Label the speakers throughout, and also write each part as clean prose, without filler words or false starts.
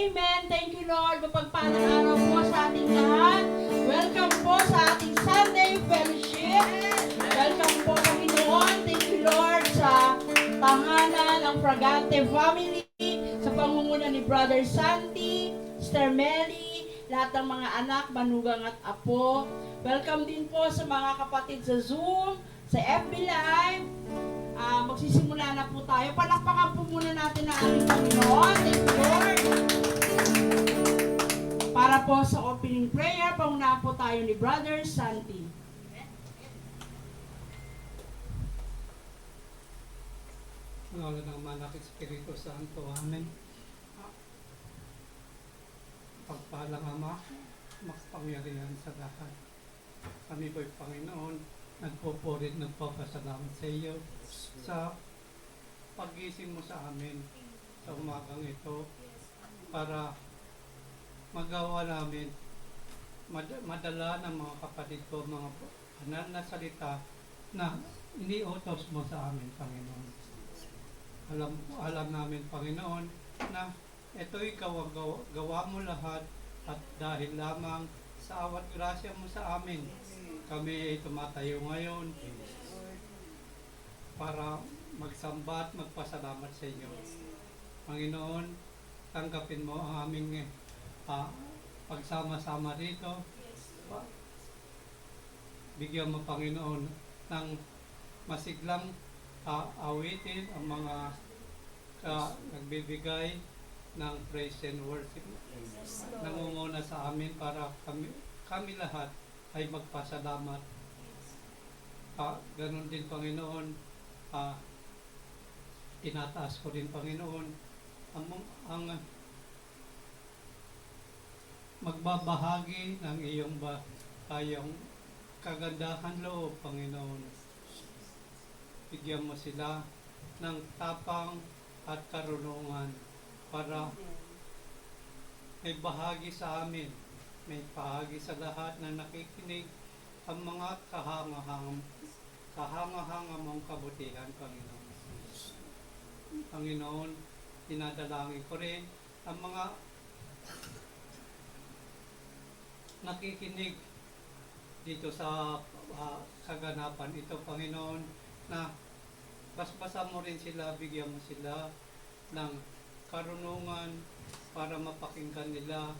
Speaker 1: Amen. Thank you, Lord. Mapagpalang araw po sa ating lahat. Welcome po sa ating Sunday Fellowship. Welcome po, Panginoon. Thank you, Lord, sa tahanan ng Fragante family, sa pangunguna ni Brother Santi, Sister Melly, lahat ng mga anak, manugang at apo. Welcome din po sa mga kapatid sa Zoom, sa FB Live. Magsisimula na po tayo. Palakpakan po muna natin ang ating Panginoon. Thank you, Lord. Para po sa opening prayer, pauna po tayo ni Brother Santi.
Speaker 2: Ngala ng Anak Espiritu Santo. Amen. Pagpalang Ama, makapangyarihan sa lahat. Kami po'y Panginoon, nagpupurit, nagpapasalamat sa iyo sa pag-ising mo sa amin sa umagang ito para magawa namin madala ng mga kapatid ko mga banal na salita na iniutos mo sa amin, Panginoon. Alam namin, Panginoon, na ito ikaw ang gawa mo lahat at dahil lamang sa awat grasya mo sa amin, kami ay tumatayo ngayon para magsamba at magpasalamat sa inyo. Panginoon, tanggapin mo ang aming pagsama-sama rito. Bigyan mo, Panginoon, ng masiglang awitin ang mga nagbibigay ng praise and worship. Nangunguna sa amin para kami lahat ay magpasalamat. Ganon din, Panginoon, tinataas ko din, Panginoon, ang magbabahagi ng iyong kagandahan loob, Panginoon. Bigyan mo sila ng tapang at karunungan para may bahagi sa amin, may bahagi sa lahat na nakikinig ang mga kahanga-hanga mong kabutihan, Panginoon. Panginoon, dinadalangin ko rin ang mga nakikinig dito sa kaganapan ito, Panginoon, na basbasan mo rin sila, bigyan mo sila ng karunungan para mapakinggan nila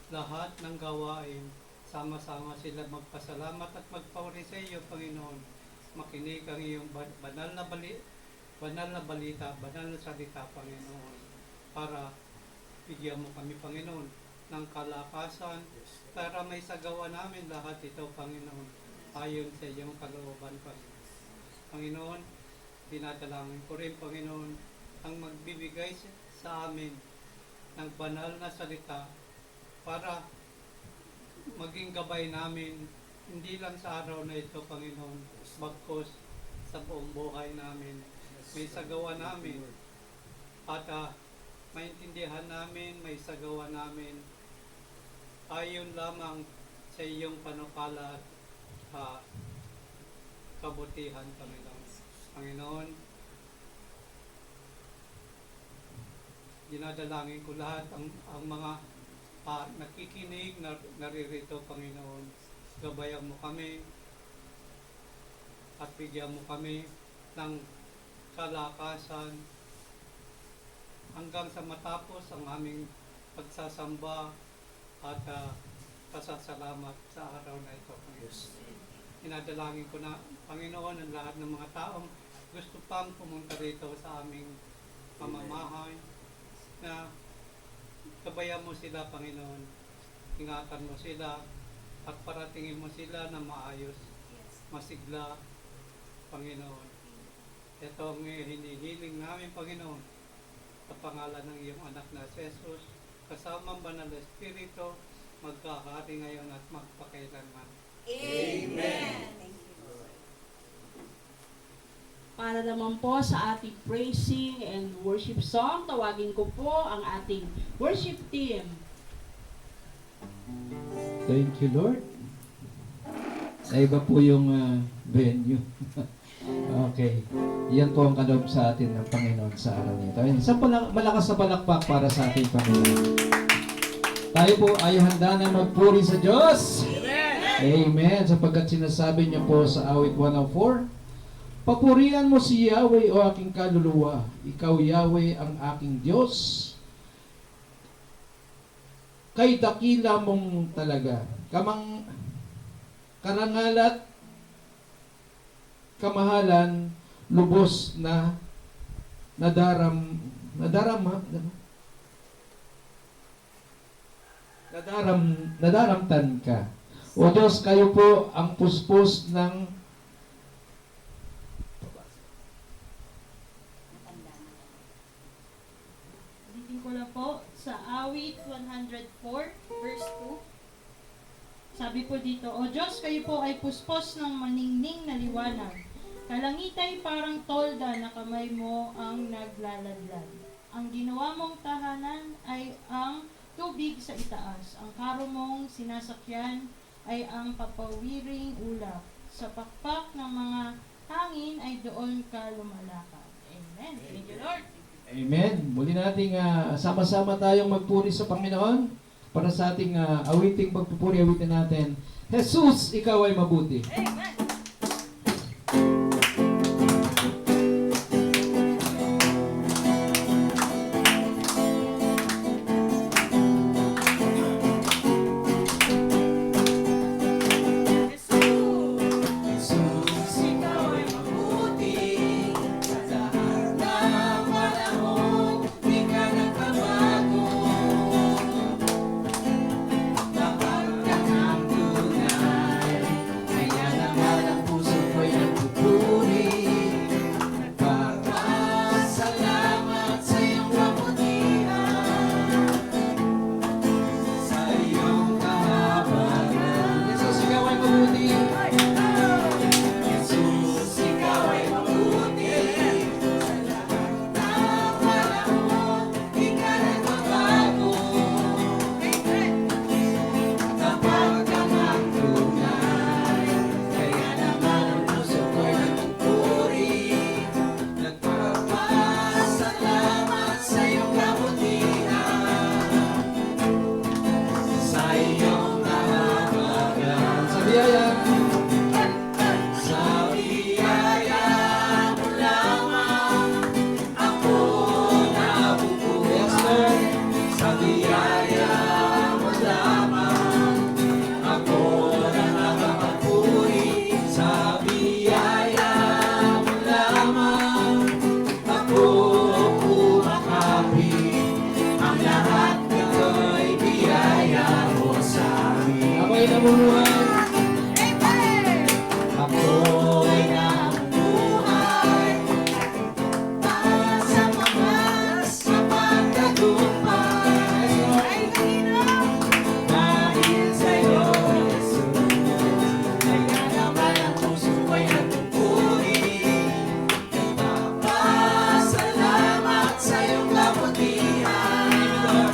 Speaker 2: lahat ng gawain. Sama-sama sila magpasalamat at magpauri sa iyo, Panginoon. Makinig ang iyong banal na balita, banal na salita, Panginoon, para bigyan mo kami, Panginoon, ng kalakasan para may sagawa namin lahat ito, Panginoon, ayon sa iyong kalooban, Panginoon. Dinadalangin ko rin, Panginoon, ang magbibigay sa amin ng banal na salita para maging gabay namin hindi lang sa araw na ito, Panginoon, bagkus sa buong buhay namin. May sagawa namin at maintindihan namin, may sagawa namin ayon lamang sa iyong panukala at kabutihan, Panginoon. Panginoon, dinadalangin ko lahat ang mga nakikinig, naririto, Panginoon. Gabayan mo kami at bigyan mo kami ng kalakasan hanggang sa matapos ang aming pagsasamba at pasasalamat sa araw na ito, Panginoon. Inadalangin ko na, Panginoon, ang lahat ng mga taong gusto pang pumunta rito sa aming pamamahay, na gabayan mo sila, Panginoon. Ingatan mo sila at paratingin mo sila na maayos, masigla, Panginoon. Ito ang hinihiling namin, Panginoon, sa pangalan ng iyong anak na si Jesus, kasama ang banal na Espiritu, magkahari ngayon at magpakailanman.
Speaker 3: Amen.
Speaker 1: Para naman po sa ating praising and worship song, tawagin ko po ang ating worship team.
Speaker 3: Thank you, Lord. Sa iba po yung venue.
Speaker 4: Okay. Yan po ang kaloob sa atin ng Panginoon sa araw nito. Ayun, isang malakas na palakpak para sa ating Panginoon. Tayo po ay handa na magpuri sa Diyos. Amen. Sapagkat sinasabi niyo po sa awit 104, papurihan mo si Yahweh o aking kaluluwa. Ikaw, Yahweh, ang aking Diyos. Kay dakila mong talaga. Karangalat, kamahalan, lubos na nadaramtan ka. O Diyos, kayo po ang puspos ng
Speaker 1: Ulitin ko lang po sa awit 104 verse 2. Sabi po dito, O Diyos, kayo po ay puspos ng maningning na liwanag. Kalangitay parang tolda na kamay mo ang naglaladlad. Ang ginawa mong tahanan ay ang tubig sa itaas. Ang karo mong sinasakyan ay ang papawiring ulap. Sa pakpak ng mga hangin ay doon ka lumalakad. Amen. Thank you, Lord.
Speaker 4: Amen. Muli nating sama-sama tayong magpuri sa Panginoon para sa ating awiting pagpupuri, awitin natin. Jesus, ikaw ay mabuti.
Speaker 1: Amen.
Speaker 4: Jesus, ikaw ay mabuti. Sa lahat ng panahon, di ka nagbabago. Kapag ka ng tunay, kaya naman ang puso ko'y nagpupuri. Nagpapasalamat sa iyong kabutihan, sa iyong kahabagan. Jesus, ikaw ay mabuti. Jesus, ikaw ay mabuti. Sa lahat ng panahon, di ka nagbabago. Kapag ka ng tunay, kaya naman ang puso ko'y nagpupuri. Nagpapasalamat sa iyong kabutihan, sa iyong kahabagan. Sa biyaya, sa biyaya mo lamang ako nabubuhay. Sa biyaya mo lamang ako nakakapagpuri. Sa biyaya mo lamang ako kumakapit. Ang lahat nito'y biyaya mo sa amin. Ako'y nabubuhay. Ako'y nabubuhay para sa mga mapagtagumpay. Dahil sa'yo, Jesus, kaya naman ang puso ko'y nagpupuri. Nagpapasalamat sa iyong kabutihan,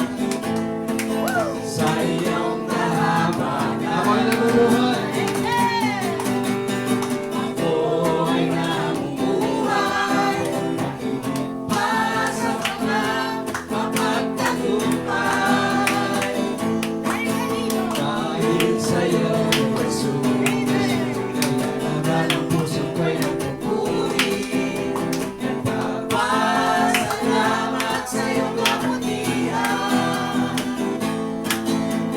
Speaker 4: sa iyong kahabagan. Ako'y nabubuhay. Ako'y nabubuhay para sa mga mapagtagumpay. Dahil sa'yo, Jesus, kaya naman ang puso ko'y nagpupuri. Nagpapasalamat sa iyong kabutihan,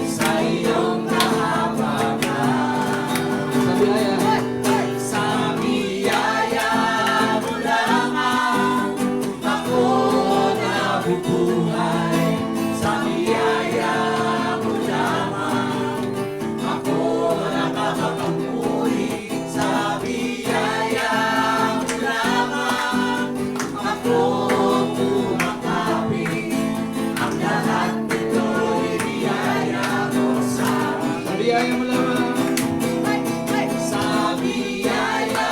Speaker 4: sa iyong kahabagan. Sa biyaya mo lamang ako nabubuhay. Sa biyaya mo lamang ako nakakapagpuri. Sa biyaya mo lamang ako kumakapit. Ang lahat nito'y biyaya mo sa akin. Sa biyaya mo lamang. Sa biyaya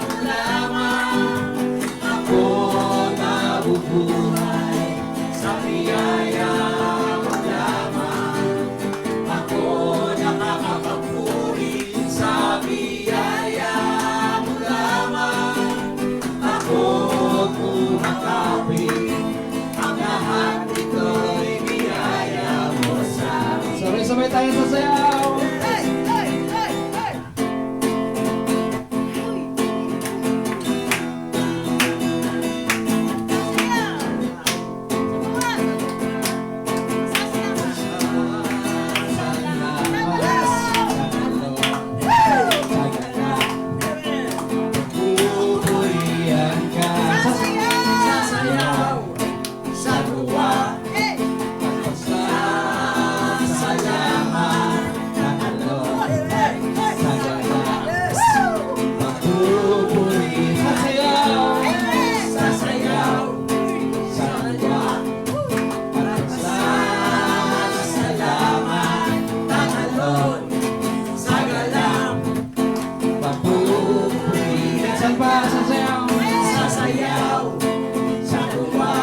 Speaker 4: mo lamang ako nabubuhay. Sa biyaya mo lamang ako nakakapagpuri. Sa biyaya mo lamang tayo sasayaw. Pupurihan ka. Sasayaw sa tuwa. Salamat ng alon sa gala. Pagpupuri sasayaw sa tuwa. Salamat ng alon sa gala. Pagpupuri saan pa sasayaw sa tuwa.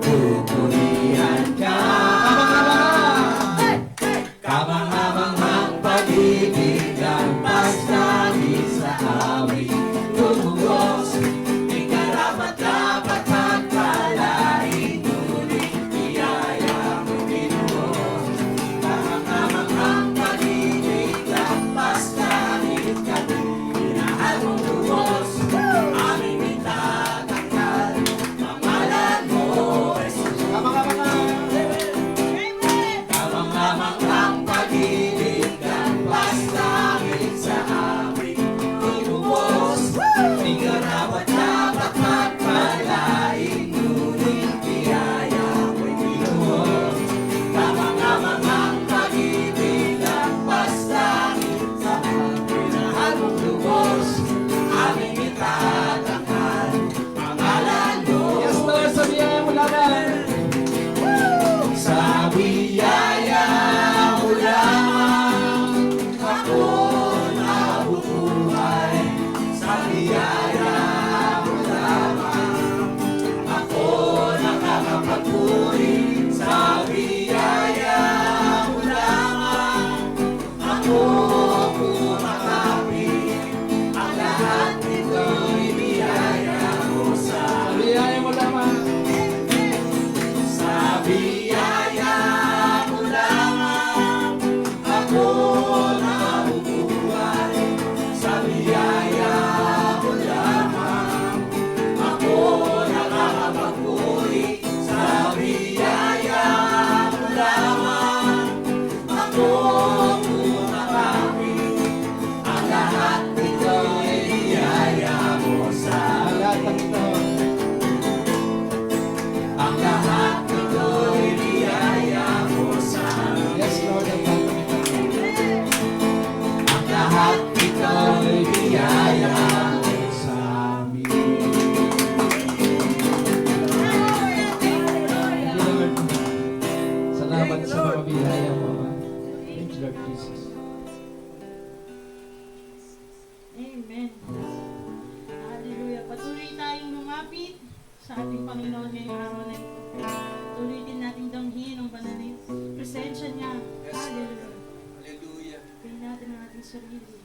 Speaker 4: Pupurihan ka. Kabang-abang ang pag-ibig ang pagsabi sa awit. Tumugos, di karapat-dapat magpalain. Ngunit biyaya mo binuhos. Kabang-abang ang pag-ibig ang pagsabi sa awit. Minahal mong lubos, aming itatanggal. Pangalan mo, Jesus. Kabang-abang ang pag-ibig ang pagsabi sa awit. Tumugos, di karapat-dapat magpalain. Ngunit biyaya mo'y binuhos. Kabang-abang ang pag-ibig ang pagsabi sa awit. Minahal mong lubos, aming itatanggal. Pangalan mo, yes Lord, sa biyaya mo lamang. Sa biyaya mo lamang ako nabubuhay. Sa biyaya mo lamang ako nakakapagpuri. Sa biyaya mo lamang ako kumakapit. Ang lahat nito'y biyaya mo. Sa biyaya mo lamang. Sa biyaya mo lamang ako nabubuhay. Sa biyaya mo lamang ako nakakapagpuri. Sa biyaya mo lamang ako kumakapit. Ang lahat nito'y biyaya mo. Sa lahat ng ito, ang lahat nito'y biyaya mo sa amin. Yes, Lord, ang lahat nito'y biyaya mo sa amin. Lord, salamat sa mga biyaya mo, Ama. Thank you, Lord Jesus.
Speaker 1: Amen. Hallelujah. Patuloy tayong lumapit sa ating Panginoon ngayong araw na ito. Tuloy din natin damhin ang banal na presensya niya. Hallelujah. Bigyan natin ang ating sarili.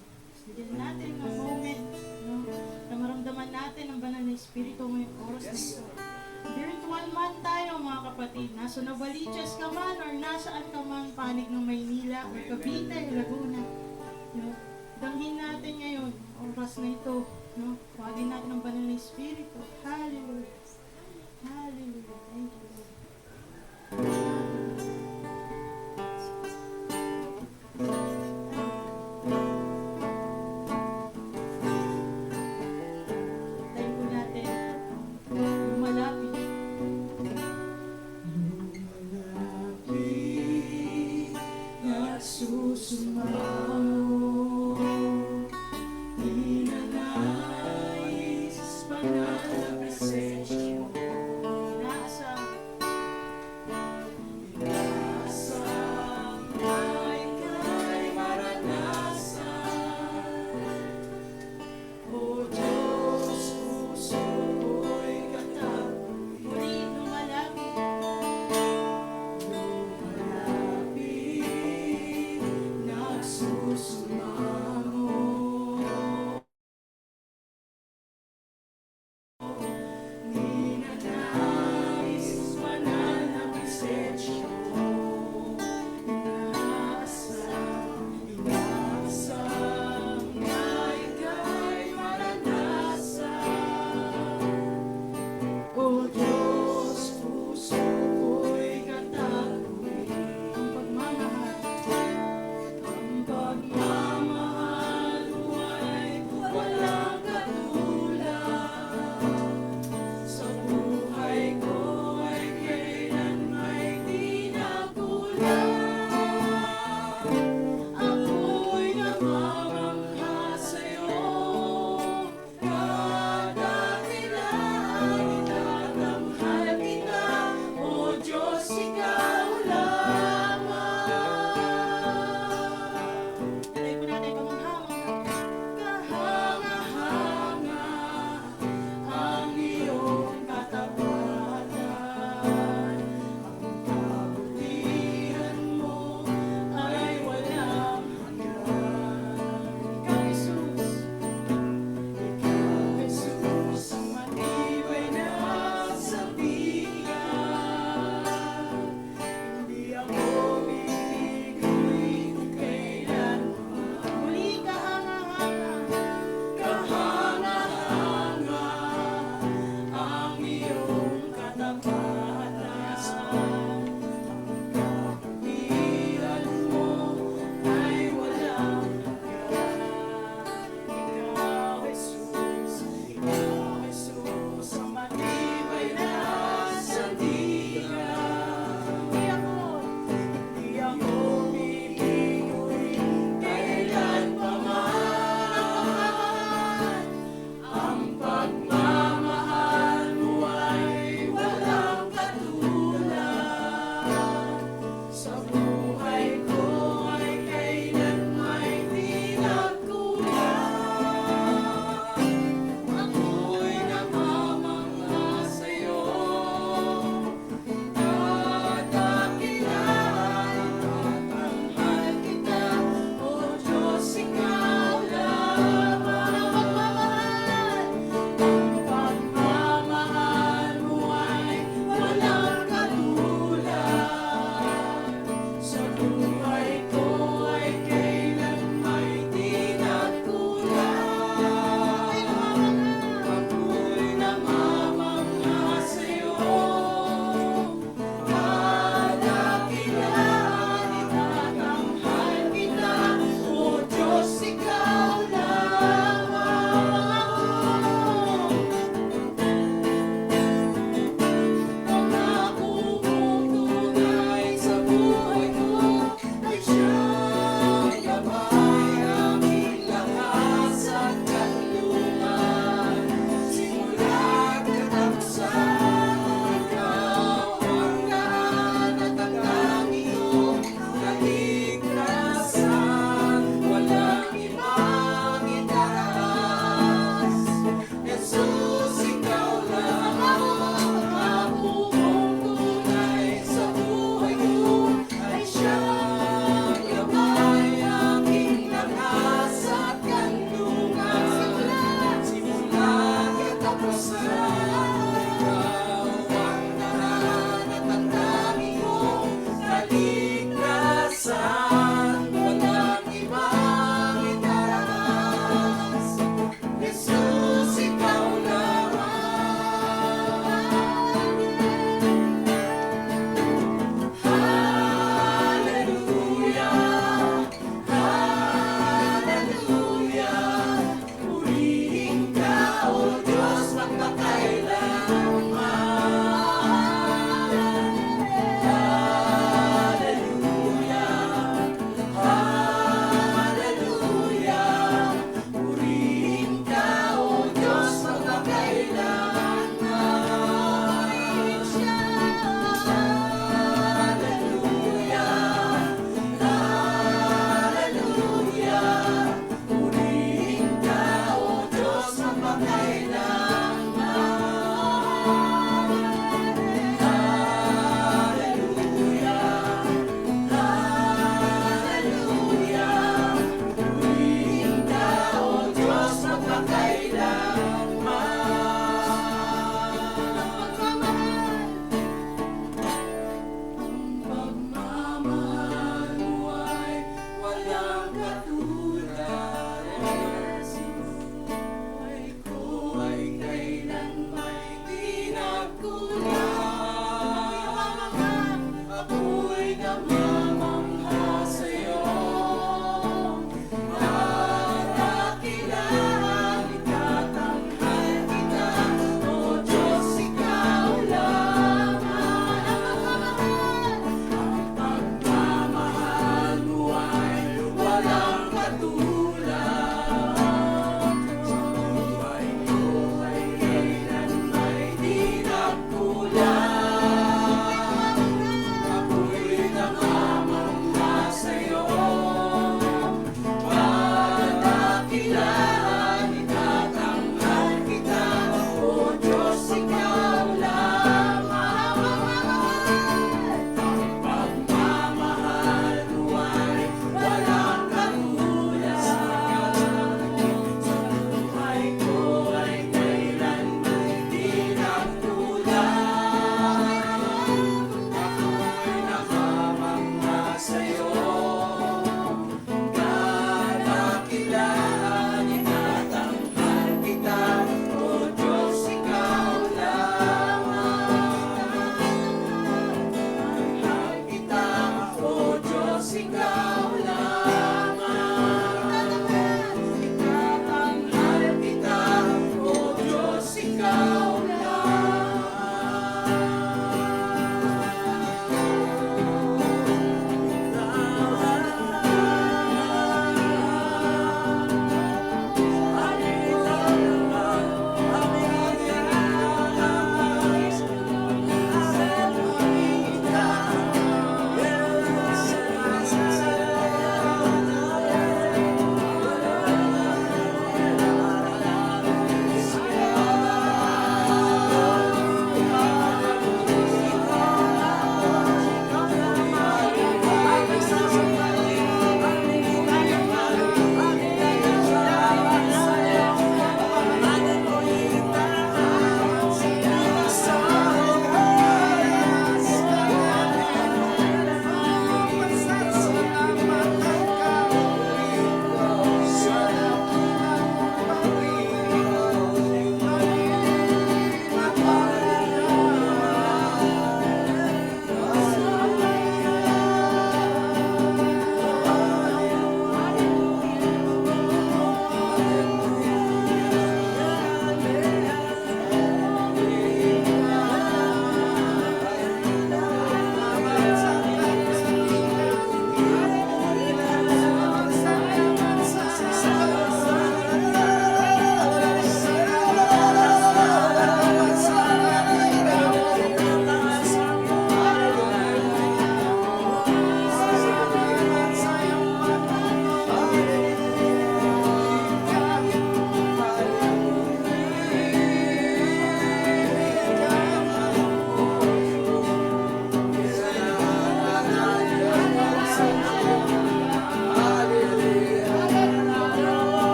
Speaker 1: Bigyan natin ang moment, no, na maramdaman natin ang banal na Espiritu ngayong oras na ito. Virtual man tayo mga kapatid. Nasa Novaliches ka man or nasaan ka man, panig ng Maynila or Cavite, Laguna. No, damhin natin ngayon ang oras na ito. No, huwagin natin ang banal na Espiritu. Hallelujah. Hallelujah. Thank you, Lord. Tayo po natin lumalapit.
Speaker 4: Lumalapit at susumaw. Ninanais banal na presensya mo.
Speaker 1: Nasa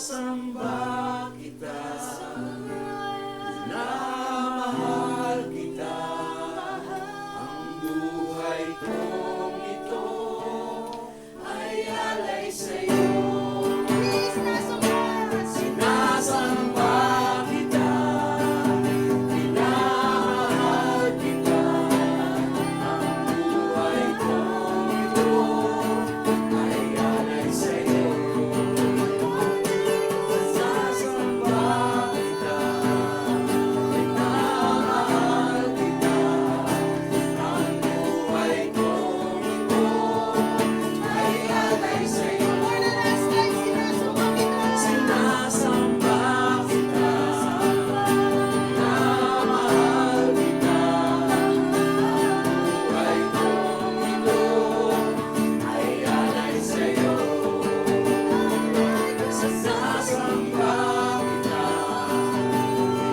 Speaker 3: Sinasamba kita, minamahal kita, ang buhay kong ito ay alay sa'yo. Sinasamba kita, minamahal kita, ang buhay kong ito ay alay sa'yo. Sinasamba kita, minamahal kita, ang buhay kong ito ay alay sa'yo. Sinasamba kita, minamahal kita, ang buhay kong ito ay alay sa'yo. Sinasamba kita,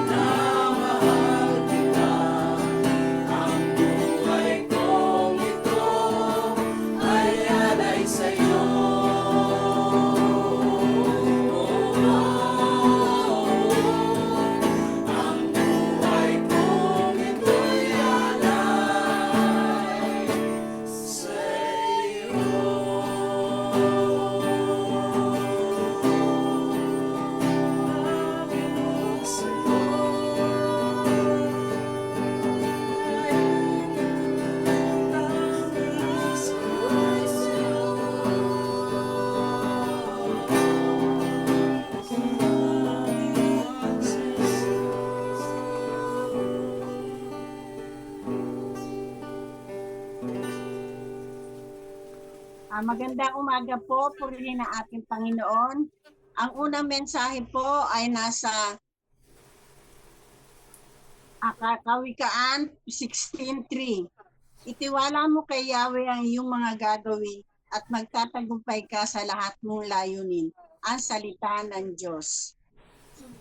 Speaker 3: minamahal kita, ang buhay kong ito ay alay sa'yo. Ang buhay kong ito'y alay sa'yo.
Speaker 5: Magandang umaga po, purihin ang ating Panginoon. Ang unang mensahe po ay nasa Kawikaan 16:3. Itiwala mo kay Yahweh ang iyong mga gagawin at magtatagumpay ka sa lahat mong layunin. Ang salita ng Diyos.
Speaker 6: Ang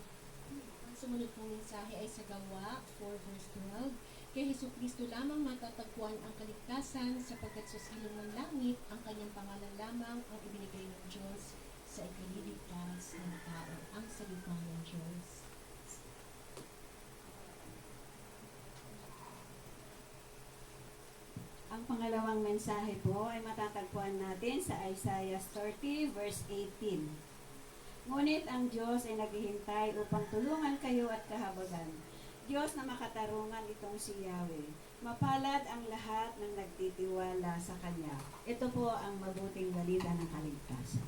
Speaker 6: sumunod pong mensahe ay sa Gawa 4 verse 12. Kay Hesukristo lamang matatagpuan ang kaligtasan sapagkat sa silong ng langit ang kanyang pangalan lamang ang ibinigay ng Diyos sa ikaliligtas ng tao. Ang salita ng Diyos.
Speaker 7: Ang pangalawang mensahe po ay matatagpuan natin sa Isaiah 30 verse 18. Ngunit ang Diyos ay naghihintay upang tulungan kayo at kahabagan. Diyos na makatarungan itong si Yahweh. Mapalad ang lahat ng nagtitiwala sa Kanya. Ito po ang mabuting balita ng kaligtasan.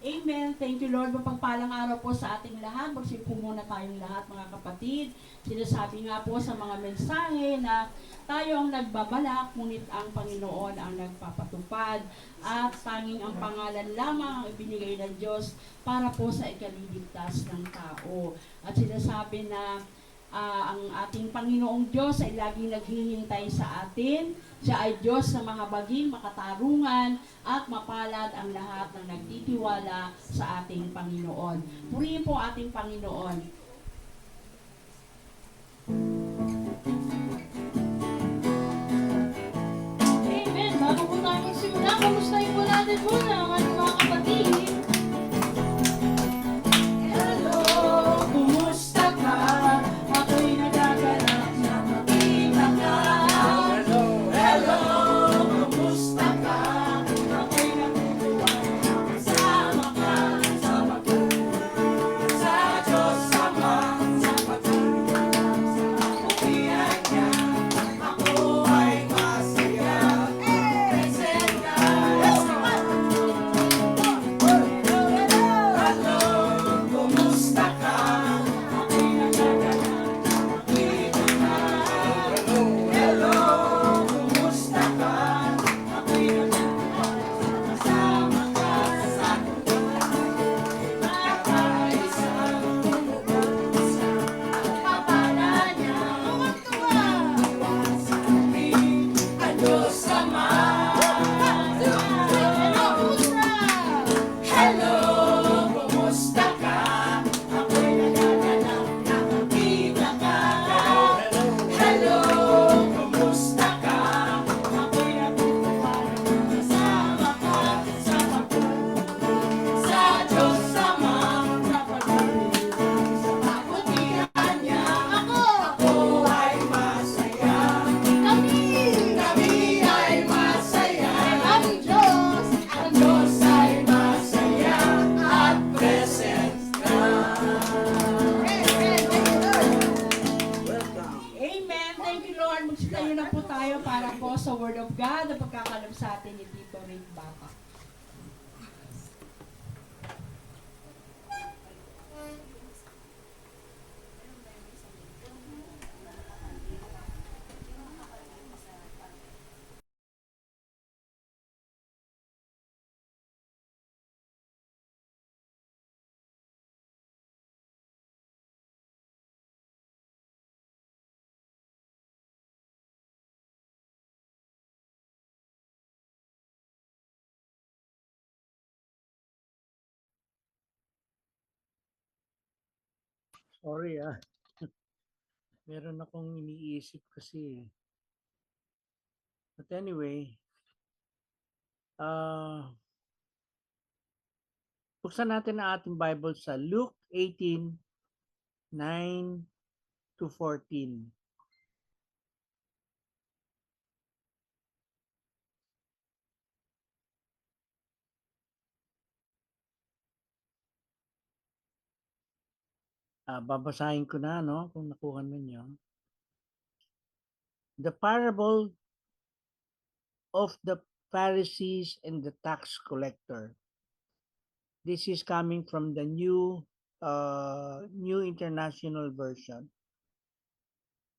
Speaker 1: Amen. Thank you, Lord. Mapagpalang araw po sa ating lahat. Magsipo muna tayong lahat, mga kapatid. Sinasabi nga po sa mga mensahe na tayo ang nagbabalak, ngunit ang Panginoon ang nagpapatupad. At tanging ang pangalan lamang ang ibinigay ng Diyos para po sa ikaliligtas ng tao. At sinasabi na ang ating Panginoong Diyos ay laging naghihintay sa atin. Siya ay Diyos na mahabagin, makatarungan, at mapalad ang lahat ng nagtitiwala sa ating Panginoon. Purihin po ating Panginoon. Amen. Bago po tayo magsimula, kamustahin po natin muna ang ating mga kapatid. Hello, kumusta ka? Ako'y nagagalak na makita ka. Hello, kumusta ka? Ako'y natutuwa na kasama ka. Sama ko sa Diyos Ama, sa pagtulong sa kapulian niya. Ako ay masaya. Present ka sa God ang pagkakalam sa atin ni Tito Rick Baka.
Speaker 8: Sorry meron akong iniisip kasi. But anyway, buksan natin ang ating Bible sa Luke 18:9 to 14. Babasahin ko na, no, kung nakuha ninyo. The parable of the Pharisees and the tax collector. This is coming from the New International Version.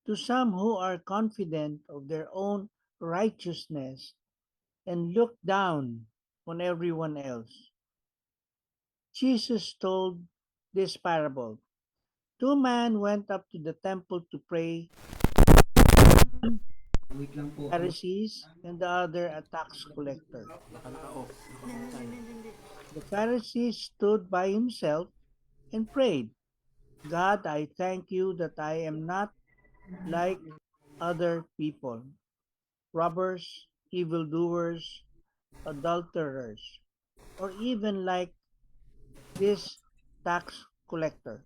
Speaker 8: To some who are confident of their own righteousness and look down on everyone else, Jesus told this parable. Two men went up to the temple to pray,
Speaker 4: Wait lang po.
Speaker 8: Pharisees and the other a tax collector. The Pharisee stood by himself and prayed, God, I thank you that I am not like other people, robbers, evildoers, adulterers, or even like this tax collector.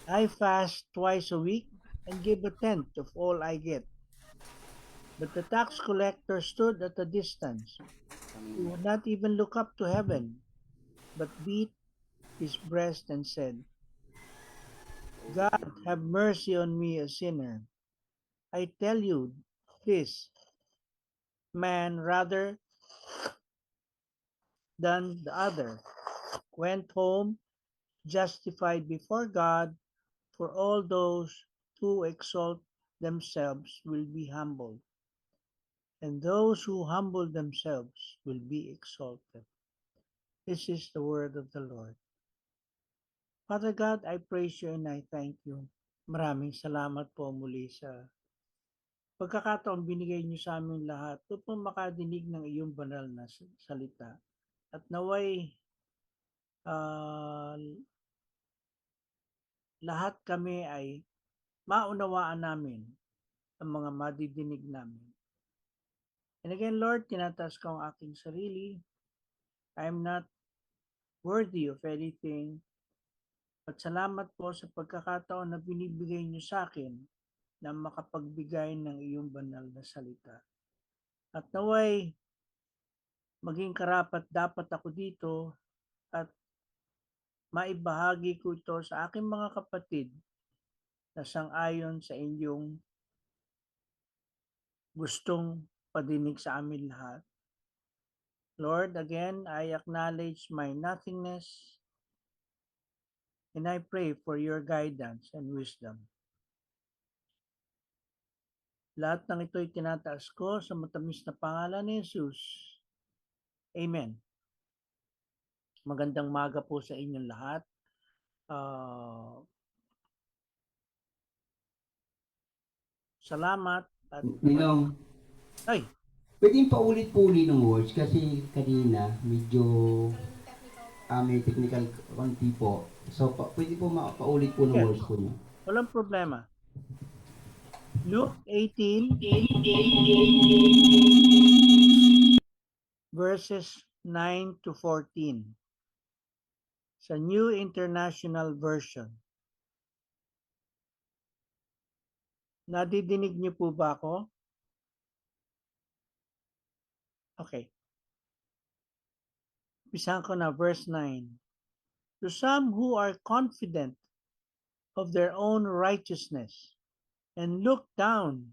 Speaker 8: I fast twice a week and give a tenth of all I get. But the tax collector stood at a distance. He would not even look up to heaven, but beat his breast and said, God, have mercy on me, a sinner. I tell you, this man, rather than the other, went home justified before God, for all those who exalt themselves will be humbled, and those who humble themselves will be exalted. This is the word of the Lord. Father God, I praise you and I thank you. Maraming salamat po muli sa pagkakataon binigay niyo sa amin lahat upang makadinig ng iyong banal na salita. At naway lahat kami ay maunawaan namin ang mga madidinig namin. And again, Lord, tinataas ko ang aking sarili. I am not worthy of anything. At salamat po sa pagkakataon na binibigay niyo sa akin na makapagbigay ng iyong banal na salita. At naway, maging karapat dapat ako dito at maibahagi ko ito sa aking mga kapatid na sang-ayon sa inyong gustong padinig sa amin lahat. Lord, again, I acknowledge my nothingness and I pray for your guidance and wisdom. Lahat ng ito'y tinataas ko sa matamis na pangalan ni Jesus. Amen. Magandang maga po sa inyong lahat. Salamat at
Speaker 9: Ninong,
Speaker 8: ay,
Speaker 9: pwedeng paulit-puli ng words kasi kanina medyo may technical konti po. So, pwede po paulit po ng words po niyo.
Speaker 8: walang problema. Luke 18 verses 9 to 14 sa New International Version. Nadidinig niyo po ba ako? Okay. Umpisahan ko na verse 9. To some who are confident of their own righteousness and look down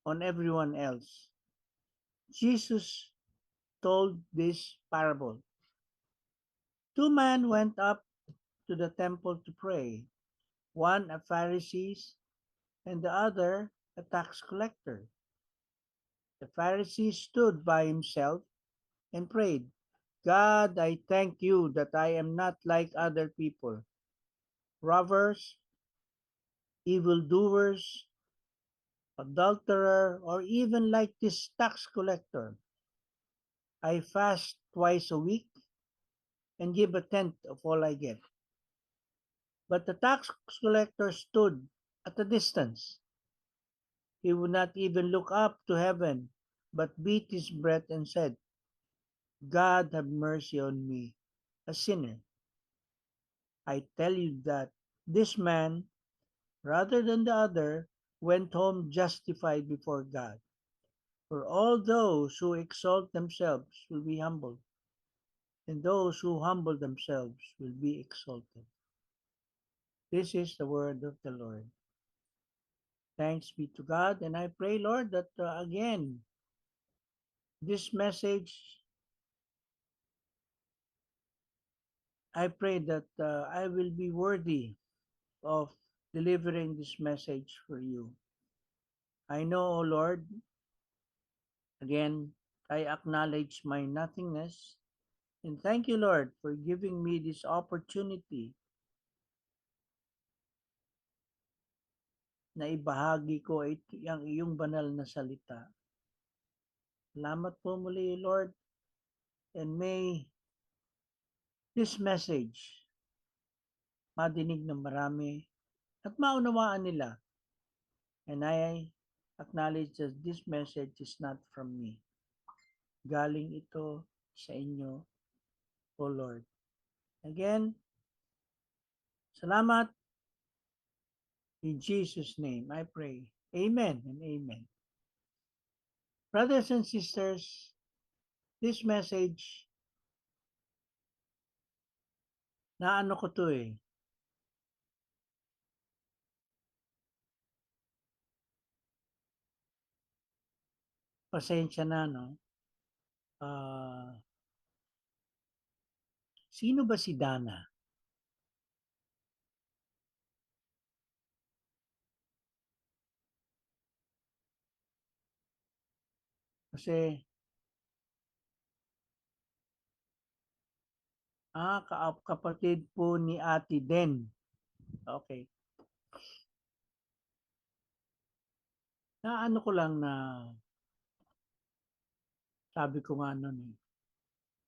Speaker 8: on everyone else. Jesus told this parable. Two men went up to the temple to pray, one a Pharisee and the other a tax collector. The Pharisee stood by himself and prayed, God, I thank you that I am not like other people, robbers, evildoers, adulterer, or even like this tax collector. I fast twice a week and give a tenth of all I get. But the tax collector stood at a distance. He would not even look up to heaven, but beat his breast and said, God have mercy on me, a sinner. I tell you that this man, rather than the other, went home justified before God. For all those who exalt themselves will be humbled, and those who humble themselves will be exalted. This is the word of the Lord. Thanks be to God. And I pray, Lord, that again, this message, I pray that I will be worthy of delivering this message for you. I know, O Lord, again, I acknowledge my nothingness. And thank you, Lord, for giving me this opportunity na ibahagi ko ang iyong banal na salita. Salamat po muli, Lord, and may this message madinig ng marami at maunawaan nila. And I acknowledge that this message is not from me. Galing ito sa inyo, O Lord. Again, salamat. In Jesus' name, I pray. Amen and amen. Brothers and sisters, this message, naano ko to eh. Pasensya na, no? Sino ba si Dana? Kasi, kapatid po ni Ate Den. Okay. Naano ko lang na sabi ko nga nun eh.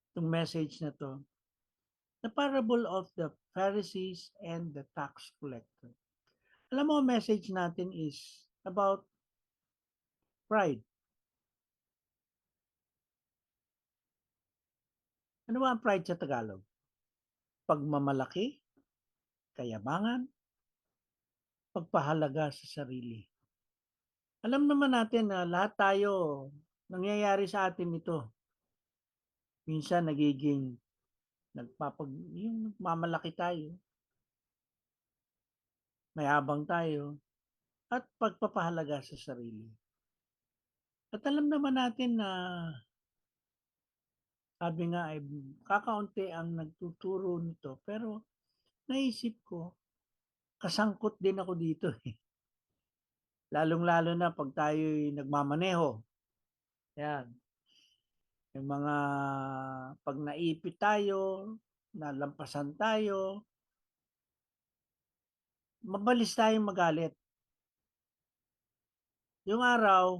Speaker 8: Itong message na to. The parable of the Pharisees and the tax collector. Alam mo, message natin is about pride. Ano ba ang pride sa Tagalog? Pagmamalaki, kayabangan, pagpahalaga sa sarili. Alam naman natin na lahat tayo, nangyayari sa atin ito. Minsan nagiging yung mamalaki tayo, mayabang tayo, at pagpapahalaga sa sarili. At alam naman natin na sabi nga ay kakaunti ang nagtuturo nito, pero naisip ko, kasangkot din ako dito eh. Lalong-lalo na pag tayo'y nagmamaneho. Yan. Yung mga pag naipit tayo, nalampasan tayo, mabalis tayong magalit. Yung araw,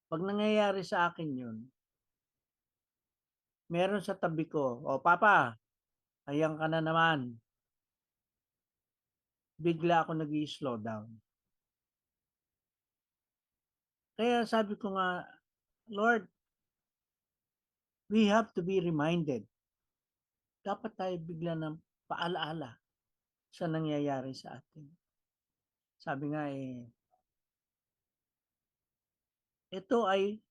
Speaker 8: pag nangyayari sa akin yun, meron sa tabi ko, o Papa, ayan ka na naman. Bigla ako nag-i-slow down. Kaya sabi ko nga, Lord, we have to be reminded. Dapat tayo bigla ng paalaala sa nangyayari sa atin. Sabi nga eh, ito ay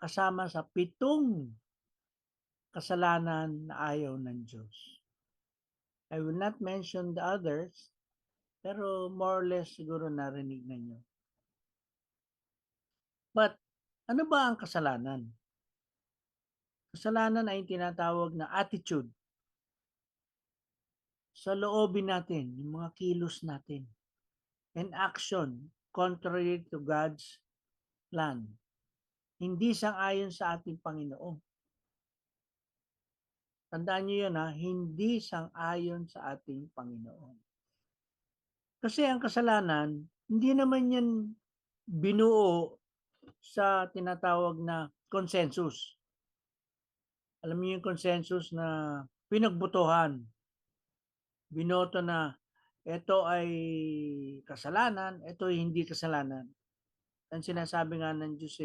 Speaker 8: kasama sa 7 kasalanan na ayaw ng Diyos. I will not mention the others, pero more or less siguro narinig na nyo. But ano ba ang kasalanan? Kasalanan ay tinatawag na attitude sa loobin natin, yung mga kilos natin, and action contrary to God's plan. Hindi sang-ayon sa ating Panginoon. Tandaan niyo yun ha, hindi sang-ayon sa ating Panginoon. Kasi ang kasalanan, hindi naman yan binuo sa tinatawag na consensus. Alam niyo yung consensus na pinagbotohan, binoto na ito ay kasalanan, ito ay hindi kasalanan. Ang sinasabi nga ng Diyos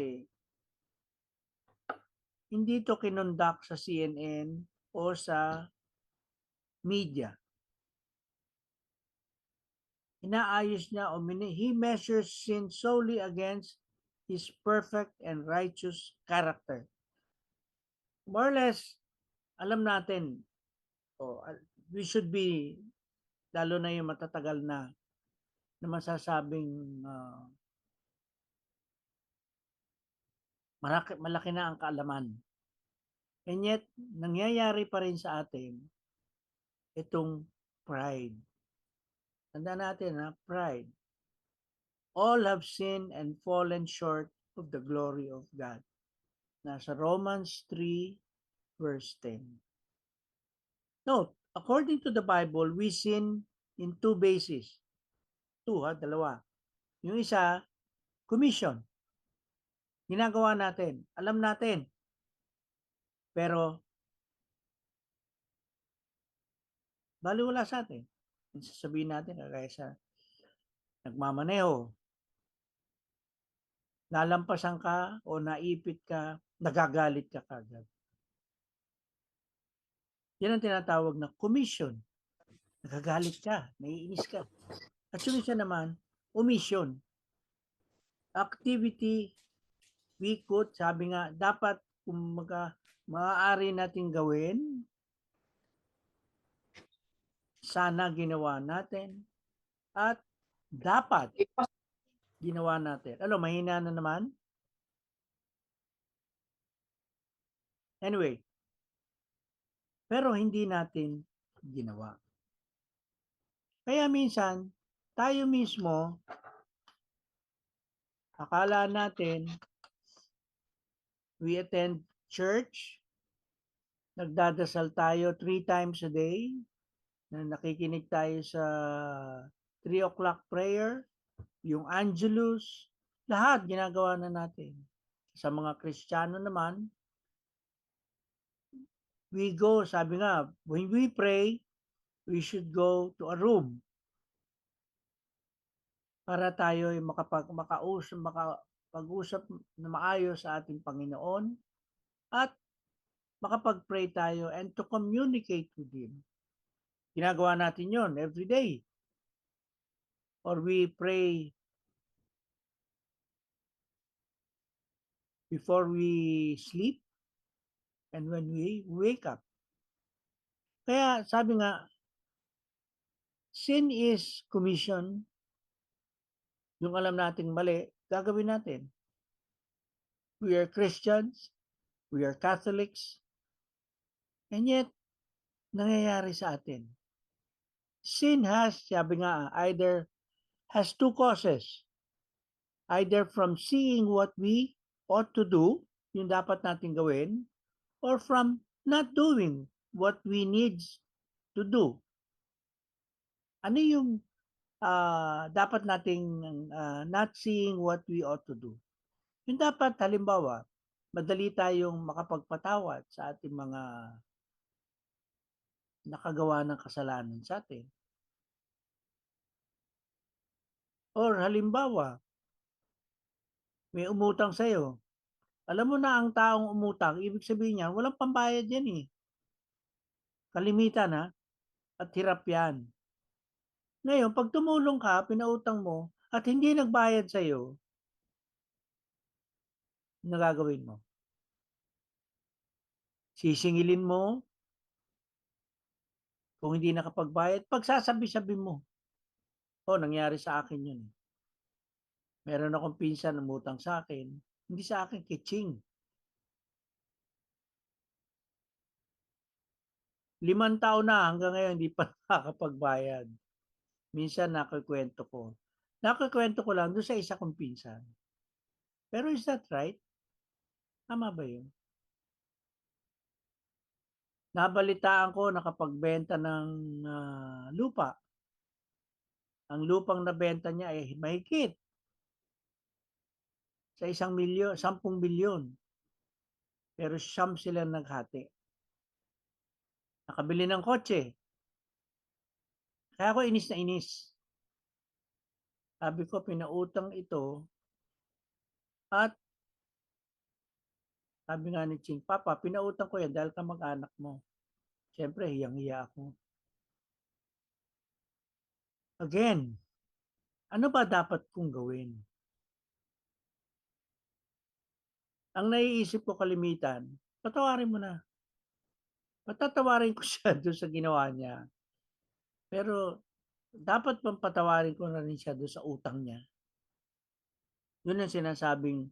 Speaker 8: hindi ito kinondak sa CNN o sa media. Inaayos niya o he measures sin solely against his perfect and righteous character. More or less, alam natin, we should be, lalo na yung matatagal na masasabing malaki na ang kaalaman. And yet, nangyayari pa rin sa atin itong pride. Tandaan natin pride. All have sinned and fallen short of the glory of God. Nasa Romans 3 verse 10. Note, according to the Bible, we sin in two bases. Dalawa. Yung isa, commission. Ginagawa natin. Alam natin. Pero, baliwala sa atin. Sasabihin natin, kaya sa nagmamaneho, nalampasan ka o naipit ka, nagagalit ka kagad. Yan ang tinatawag na commission. Nagagalit ka, naiinis ka. At yung isa naman, omission. Activity we could, sabi nga, dapat kung maaari natin gawin, sana ginawa natin, at dapat ginawa natin. Mahina na naman? Anyway, pero hindi natin ginawa. Kaya minsan, tayo mismo, akala natin, we attend church, nagdadasal tayo 3 times a day, nakikinig tayo sa 3 o'clock prayer, yung Angelus, lahat ginagawa na natin. Sa mga Kristiyano naman, we go, sabi nga, when we pray, we should go to a room para tayo ay makapag-usap na maayos sa ating Panginoon at makapag-pray tayo and to communicate with Him. Ginagawa natin yon every day. Or we pray before we sleep and when we wake up. Kaya sabi nga, sin is commission. Yung alam nating mali, gagawin natin. We are Christians, we are Catholics, and yet, nangyayari sa atin. Sin has, sabi nga, has two causes. Either from seeing what we ought to do, yung dapat natin gawin, or from not doing what we need to do. Ano yung dapat nating not seeing what we ought to do? Yung dapat, halimbawa, madali tayong makapagpatawad sa ating mga nakagawa ng kasalanan sa atin. Or halimbawa, may umutang sa'yo. Alam mo na ang taong umutang, ibig sabihin niya, walang pambayad yan Kalimitan at hirap yan. Ngayon, pag tumulong ka, pinautang mo, at hindi nagbayad sa'yo, nagagawin mo? Sisingilin mo, kung hindi nakapagbayad, pagsasabi-sabi mo. Nangyari sa akin yun. Meron akong pinsan umutang sa akin. Hindi sa akin, kitching. 5 taon na hanggang ngayon hindi pa nakakapagbayad. Minsan nakukwento ko. Nakukwento ko lang doon sa isa kong pinsan. Pero is that right? Tama ba yun? Nabalitaan ko nakapagbenta ng lupa. Ang lupang nabenta niya ay mahigit sa 1 milyon, 10 milyon. Pero siyam sila naghati. Nakabili ng kotse. Kaya ako inis na inis. Sabi ko, pinautang ito at sabi nga ni Ching, Papa, pinautang ko yan dahil kamag-anak mo. Siyempre, hiyang-hiya ako. Again, ano ba dapat kong gawin? Ang naiisip ko kalimitan, patawarin mo na. Patatawarin ko siya doon sa ginawa niya. Pero dapat bang patawarin ko na rin siya doon sa utang niya? Yun ang sinasabing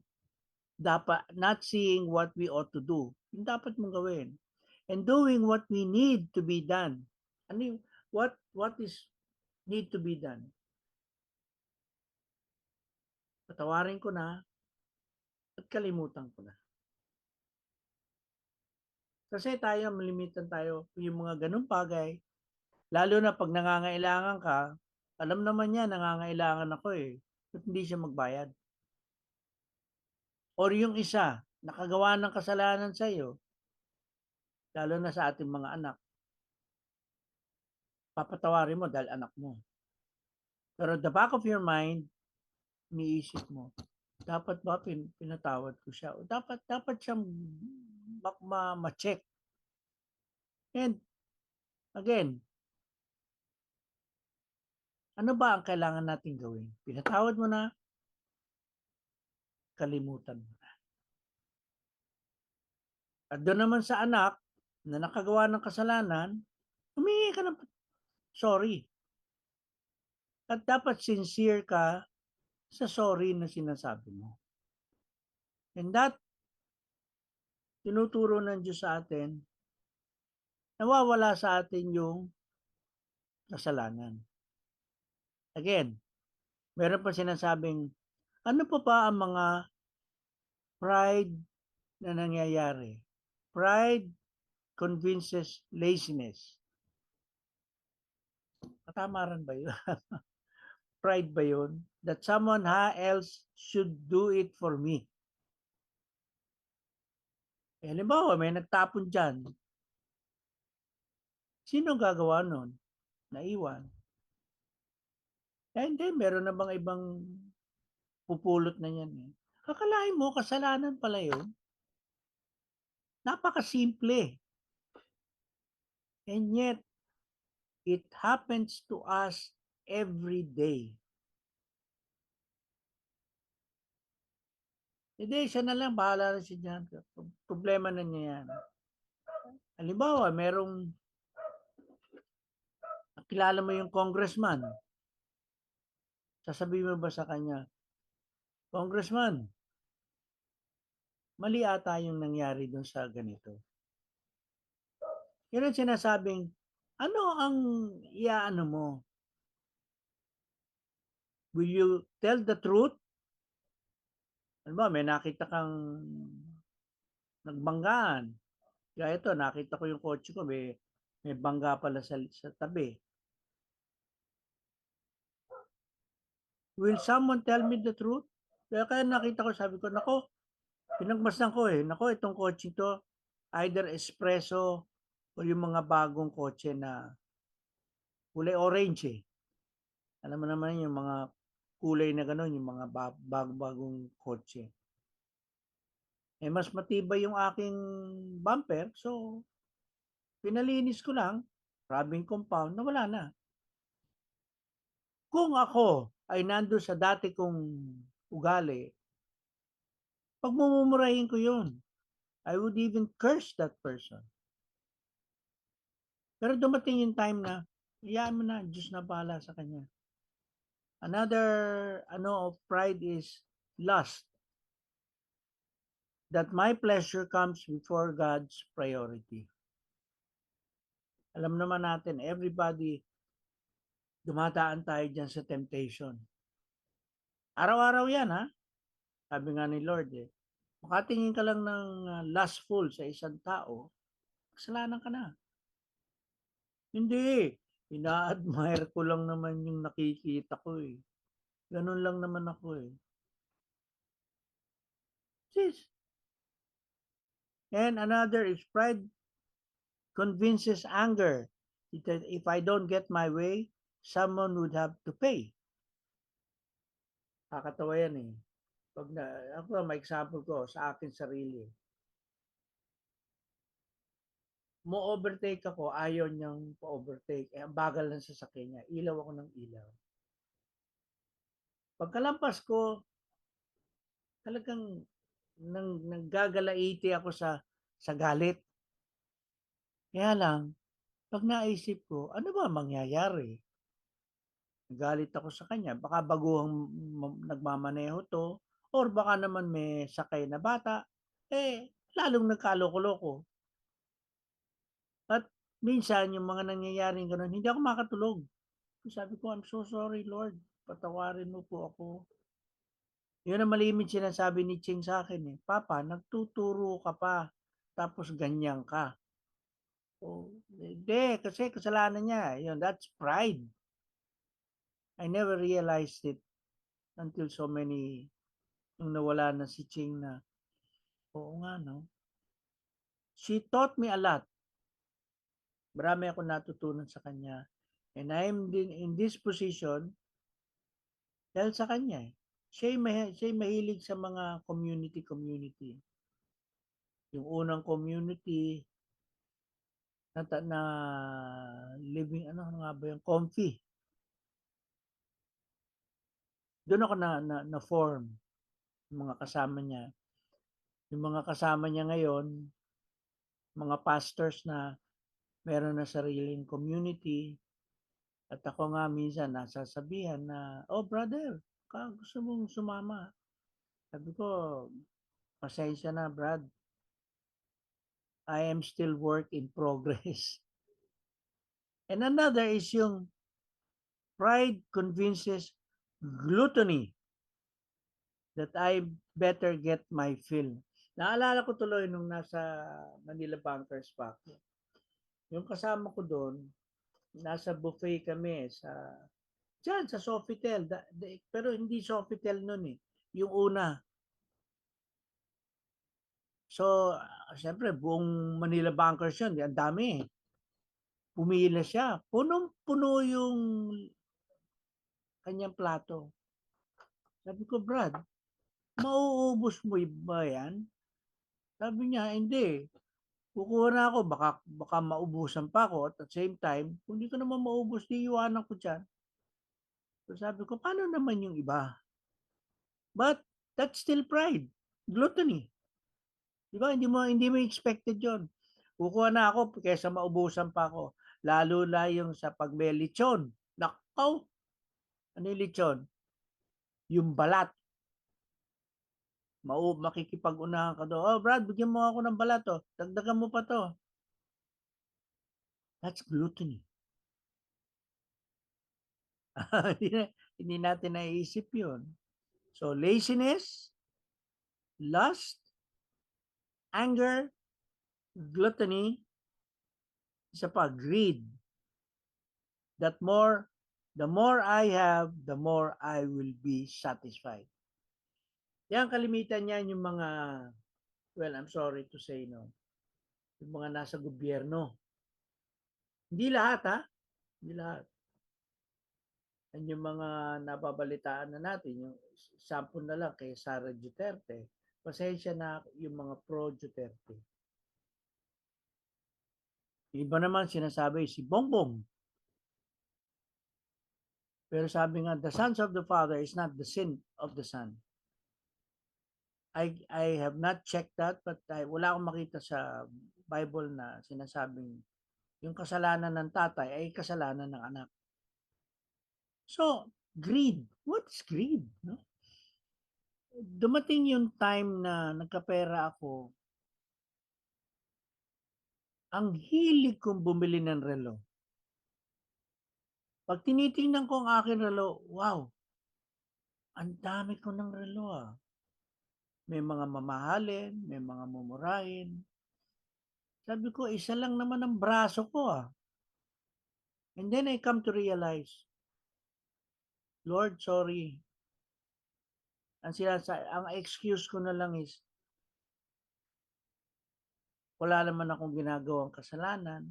Speaker 8: dapat not seeing what we ought to do. Yung dapat mong gawin. And doing what we need to be done. Ano yung, what is need to be done? Patawarin ko na at kalimutan ko na. Kasi tayo, malimitan tayo yung mga ganung bagay. Lalo na pag nangangailangan ka, alam naman niya, nangangailangan ako eh. Ba't hindi siya magbayad? Or yung isa, nakagawa ng kasalanan sa iyo, lalo na sa ating mga anak, papatawarin mo dahil anak mo. Pero at the back of your mind, iniisip mo, dapat ba pinatawad ko siya? O dapat siyang ma-check. And again, ano ba ang kailangan natin gawin? Pinatawad mo na, kalimutan mo na. At doon naman sa anak na nakagawa ng kasalanan, humingi ka ng sorry. At dapat sincere ka sa sorry na sinasabi mo. And that, tinuturo ng Diyos sa atin, nawawala sa atin yung kasalanan. Again, meron pa sinasabing, ano pa ba ang mga pride na nangyayari? Pride convinces laziness. Katamaran ba yun? Pride ba yun? That someone else should do it for me. Eh, halimbawa, may nagtapon dyan. Sino gagawa nun? Naiwan. And then, meron na bang ibang pupulot na yan eh. Kakalain mo, kasalanan pala yun. Napakasimple. And yet, it happens to us every day. Hindi, siya na lang, bahala na siya dyan. Problema na niya yan. Halimbawa, merong kilala mo yung congressman. Sasabihin mo ba sa kanya, Congressman, mali ata yung nangyari dun sa ganito. Yun ang sinasabing, ano ang iaano mo? Will you tell the truth? Ano ba, may nakita kang nagbanggaan. Kaya ito, nakita ko yung kotse ko, may bangga pala sa tabi. Will someone tell me the truth? Kaya nakita ko, sabi ko, nako, pinagmasdan ko eh. Nako, itong kotse to, either espresso o yung mga bagong kotse na kulay orange eh. Alam mo naman yung mga kulay na gano'n, yung mga bagong kotse. Eh, mas matibay yung aking bumper, so pinalinis ko lang, rubbing compound, nawala na. Kung ako ay nandun sa dati kong ugali, pagmumurahin ko yun. I would even curse that person. Pero dumating yung time na, iyaan mo na, Diyos na bahala sa kanya. Another of pride is lust. that my pleasure comes before God's priority. Alam naman natin, everybody, dumadaan tayo dyan sa temptation. Araw-araw yan, ha? Sabi nga ni Lord, makatingin ka lang ng lustful sa isang tao, kasalanan ka na. Hindi. Ina-admire ko lang naman yung nakikita ko eh. Ganun lang naman ako eh. Sis. And another is pride convinces anger. If I don't get my way, someone would have to pay. Kakatawa yan eh. Pag ako, may example ko sa akin sarili. Mo-overtake ako, ayaw niyang pa-overtake. Ang bagal ng sasakyan niya. Ilaw ako ng ilaw. Pagkalampas ko, talagang naggagalaiti ako sa galit. Kaya lang, pag naisip ko, ano ba mangyayari? Nagalit ako sa kanya. Baka baguhang nagmamaneho to, or baka naman may sakay na bata, lalong nagkaloko-loko. At minsan, yung mga nangyayaring ganun, hindi ako makatulog. Sabi ko, I'm so sorry, Lord. Patawarin mo po ako. Yun ang malimit sinasabi ni Ching sa akin eh. Papa, nagtuturo ka pa, tapos ganyan ka. Hindi, kasi kasalanan niya. Yun, that's pride. I never realized it until so many, nung nawala na si Ching na, oo nga, no? She taught me a lot. Marami ako natutunan sa kanya. And I'm in this position dahil sa kanya. Siya mahilig sa mga community. Yung unang community na living, ano nga ba yung comfy. Doon ako na form yung mga kasama niya. Yung mga kasama niya ngayon, mga pastors na meron na sariling community. At ako nga minsan nasasabihan na, oh brother, gusto mong sumama. Sabi ko, pasensya na Brad. I am still work in progress. And another is yung pride convinces gluttony that I better get my fill. Naalala ko tuloy nung nasa Manila Bankers pa. Yung kasama ko doon, nasa buffet kami diyan sa Sofitel. Pero hindi Sofitel noon eh. Yung una. So, siyempre, buong Manila Bankers yun. Ang dami eh. Pumila siya. Punong-puno yung kanyang plato. Sabi ko, Brad, mauubos mo ba yan? Sabi niya, hindi. Kukuha na ako, baka maubusan pa ako. At the same time, kung hindi ko naman maubos, di iwanan ko dyan. So sabi ko, paano naman yung iba? But that's still pride. Gluttony. Di ba? Hindi mo expected yon. Kukuha na ako kaysa maubusan pa ako. Lalo na yung sa pagmelitsyon. Nakaw! Ano yung litsyon? Yung balat. Makikipag-unahan ka doon. Oh, Brad, bigyan mo ako ng balat. Oh. Dagdagan mo pa to. That's gluttony. Hindi natin naiisip yun. So, laziness, lust, anger, gluttony, isa pa, greed. The more I have, the more I will be satisfied. Yan, kalimitan yan yung mga, well, I'm sorry to say, no, yung mga nasa gobyerno. Hindi lahat, ha? Hindi lahat. Yan yung mga nababalitaan na natin, yung sample na lang kay Sara Duterte. Pasensya na yung mga pro-Duterte. Iba naman sinasabi si Bongbong. Pero sabi nga, the sons of the Father is not the sin of the Son. I have not checked that, but wala akong makita sa Bible na sinasabing yung kasalanan ng tatay ay kasalanan ng anak. So, greed. What is greed? No? dumating yung time na nagkapera ako, ang hilig kong bumili ng relo. Pag tinitingnan ko ang aking relo, wow, ang dami ko ng relo ah. May mga mamahalin, may mga mumurahin. Sabi ko, isa lang naman ang braso ko ah. And then I come to realize, Lord, sorry. Ang excuse ko na lang is, wala naman akong ginagawang kasalanan.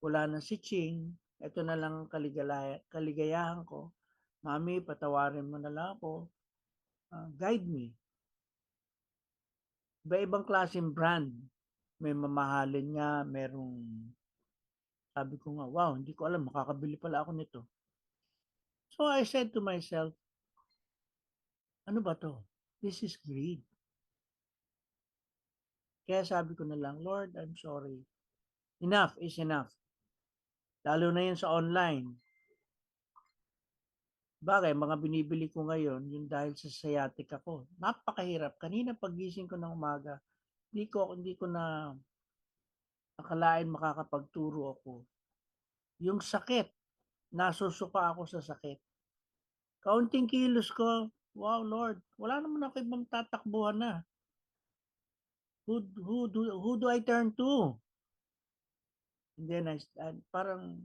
Speaker 8: Wala na si Ching. Ito na lang ang kaligayahan ko. Mami, patawarin mo na lang ako. Guide me. Iba-ibang klaseng brand. May mamahalin nga, merong, sabi ko nga, wow, hindi ko alam, makakabili pala ako nito. So I said to myself, ano ba to? This is greed. Kaya sabi ko na lang, Lord, I'm sorry. Enough is enough. Lalo na yun sa online. Bagay, mga binibili ko ngayon, yung dahil sa sciatic ako. Napakahirap. Kanina pagising ko ng umaga, hindi ko na akalain makakapagturo ako. Yung sakit, nasusuka ako sa sakit. Kaunting kilos ko, wow Lord, wala naman ako ibang tatakbuhan na. Who do I turn to? And then parang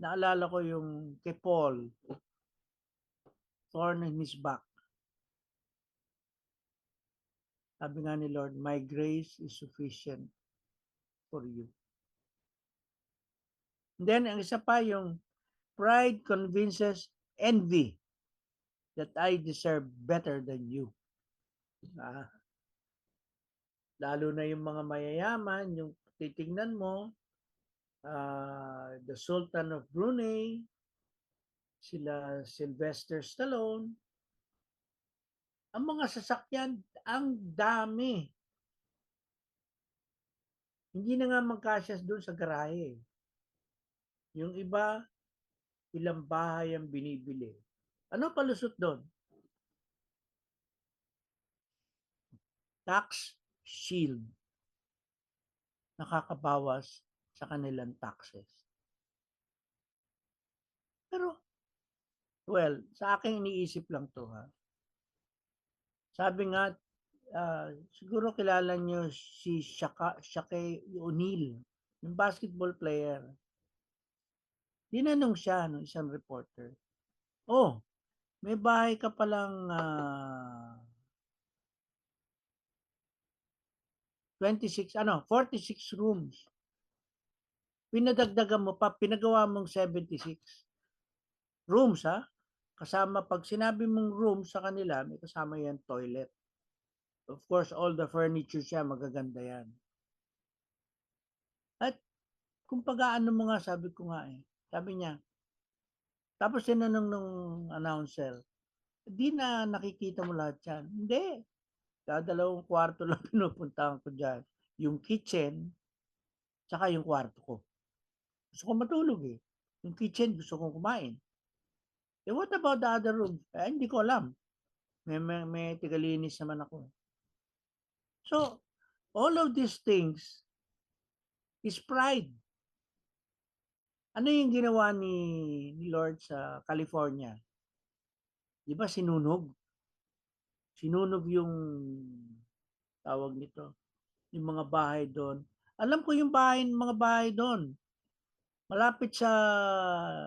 Speaker 8: naalala ko yung kay Paul, thorn in his back. Sabi nga ni Lord, my grace is sufficient for you. And then, ang isa pa yung pride convinces envy that I deserve better than you. Lalo na yung mga mayayaman, yung titingnan mo, the Sultan of Brunei, sila Sylvester Stallone, ang mga sasakyan, ang dami. Hindi na nga magkasya doon sa garahe. Yung iba, ilang bahay ang binibili. Ano palusot doon? Tax shield. Nakakabawas sa kanilang taxes. Pero, well, sa akin iniisip lang to ha. Sabi nga, siguro kilala nyo si Shaquille O'Neal, yung basketball player. Tinanong siya ng isang reporter, oh, may bahay ka palang 46 rooms. Pinadagdagan mo pa, pinagawa mong 76 rooms ha. Kasama, pag sinabi mong room sa kanila, may kasama yan toilet. Of course, all the furniture siya, magaganda yan. At kung pag-aano mo nga, sabi ko nga sabi niya, tapos tinanong nung announcer, di na nakikita mo lahat yan. Hindi. Dalawang kwarto lang pinupuntahan ko dyan. Yung kitchen, tsaka yung kwarto ko. Gusto ko matulog eh. Yung kitchen, gusto kong kumain. What about the other room? Hindi ko alam. May tigalinis naman ako. So, all of these things is pride. Ano yung ginawa ni Lord sa California? Di ba sinunog? Sinunog yung tawag nito, yung mga bahay doon. Alam ko yung mga bahay doon. Malapit sa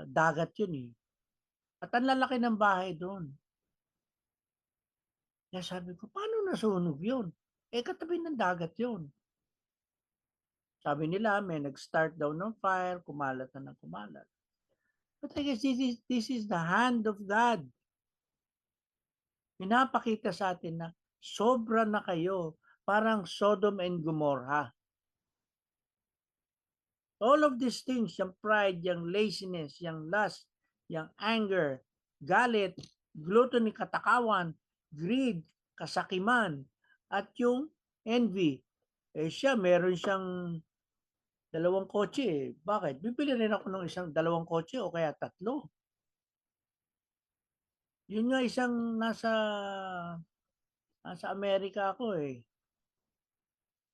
Speaker 8: dagat yun eh. At ang lalaki ng bahay doon. Kaya sabi ko, paano nasunog yun? Katabi ng dagat yun. Sabi nila, may nag-start daw ng fire, kumalat na ng kumalat. But I guess this is the hand of God. Pinapakita sa atin na sobra na kayo, parang Sodom and Gomorrah. All of these things, yung pride, yung laziness, yung lust, yung anger, galit, gluttony, katakawan, greed, kasakiman, at yung envy. Siya, meron siyang 2 kotse eh. Bakit? Bibili rin ako ng 2 kotse o kaya 3. Yun nga isang nasa Amerika ako eh.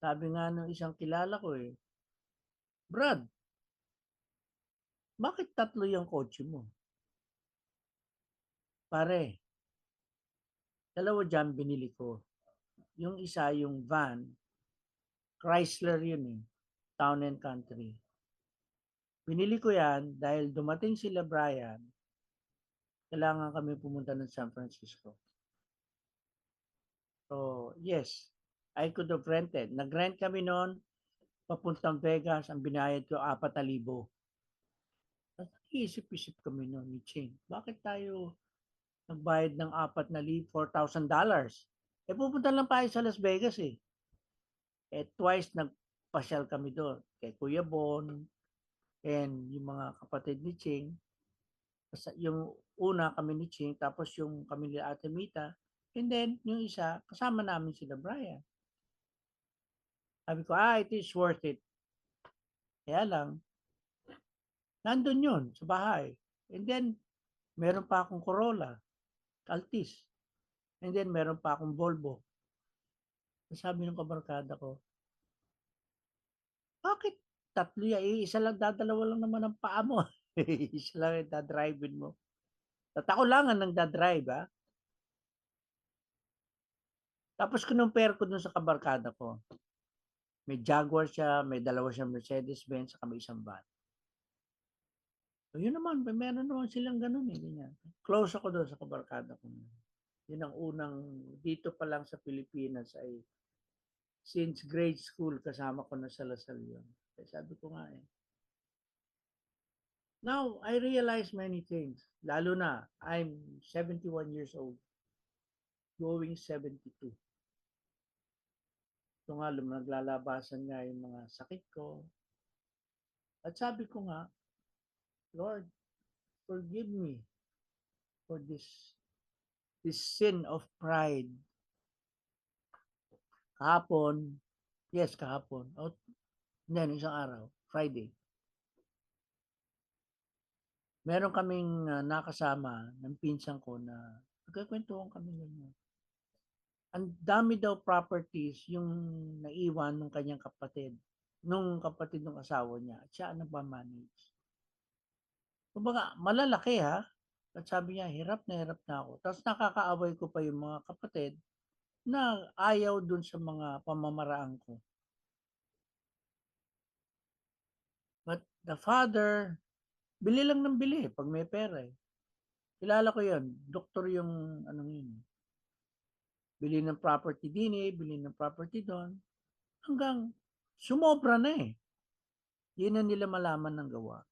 Speaker 8: Sabi nga ng isang kilala ko eh, Brad, bakit tatlo yung kotse mo? Pare, dalawa dyan binili ko. Yung isa, yung van, Chrysler yun eh, Town and Country. Binili ko yan dahil dumating sila Brian, kailangan kami pumunta ng San Francisco. So, yes, I could have rented. Nag-rent kami noon, papuntang Vegas, ang binayad ko 4,000. Isip-isip kami noon ni Ching, bakit tayo nagbayad ng $4,000? Eh pupunta lang tayo sa Las Vegas eh. Eh twice nagpasyal kami doon. Kay Kuya Bon and yung mga kapatid ni Ching. Yung una kami ni Ching, tapos yung kami ni Ate Mita. And then yung isa, kasama namin sila Brian. Sabi ko, it is worth it. Kaya lang, nandun yun sa bahay. And then, meron pa akong Corolla, Altis. And then, meron pa akong Volvo. Sabi ng kabarkada ko, bakit tatlo yan? Isa lang, dadalawa lang naman ang paa mo. Isa lang yung dadrivein mo. At ako lang ang nagdadrive, ha? Tapos kinumpare ko dun sa kabarkada ko. May Jaguar siya, may dalawa siyang Mercedes-Benz, saka may isang van. So, yun naman, meron naman silang ganun eh. Ganyan. Close ako doon sa kabarkada ko. Yun ang unang, dito pa lang sa Pilipinas ay since grade school, kasama ko na sa Lasal yun. Kaya sabi ko nga eh. Now, I realize many things. Lalo na, I'm 71 years old. Going 72. Ito nga, naglalabasan nga yung mga sakit ko. At sabi ko nga, Lord, forgive me for this sin of pride. Kahapon, isang araw, Friday. Meron kaming nakasama ng pinsan ko na nagkakwentuhan kami ganyan. Ang dami daw properties yung naiwan ng kanyang kapatid, nung kapatid ng asawa niya, at siya ang nagmamanage. Kumbaga, malalaki ha. At sabi niya, hirap na ako. Tapos nakakaaway ko pa yung mga kapatid na ayaw dun sa mga pamamaraan ko. But the father, bili lang ng bili pag may pera eh. Kilala ko yun. Doktor yung yun. Bili ng property din eh, bili ng property doon. Hanggang sumobra na eh. Yun na nila malaman ng gawa.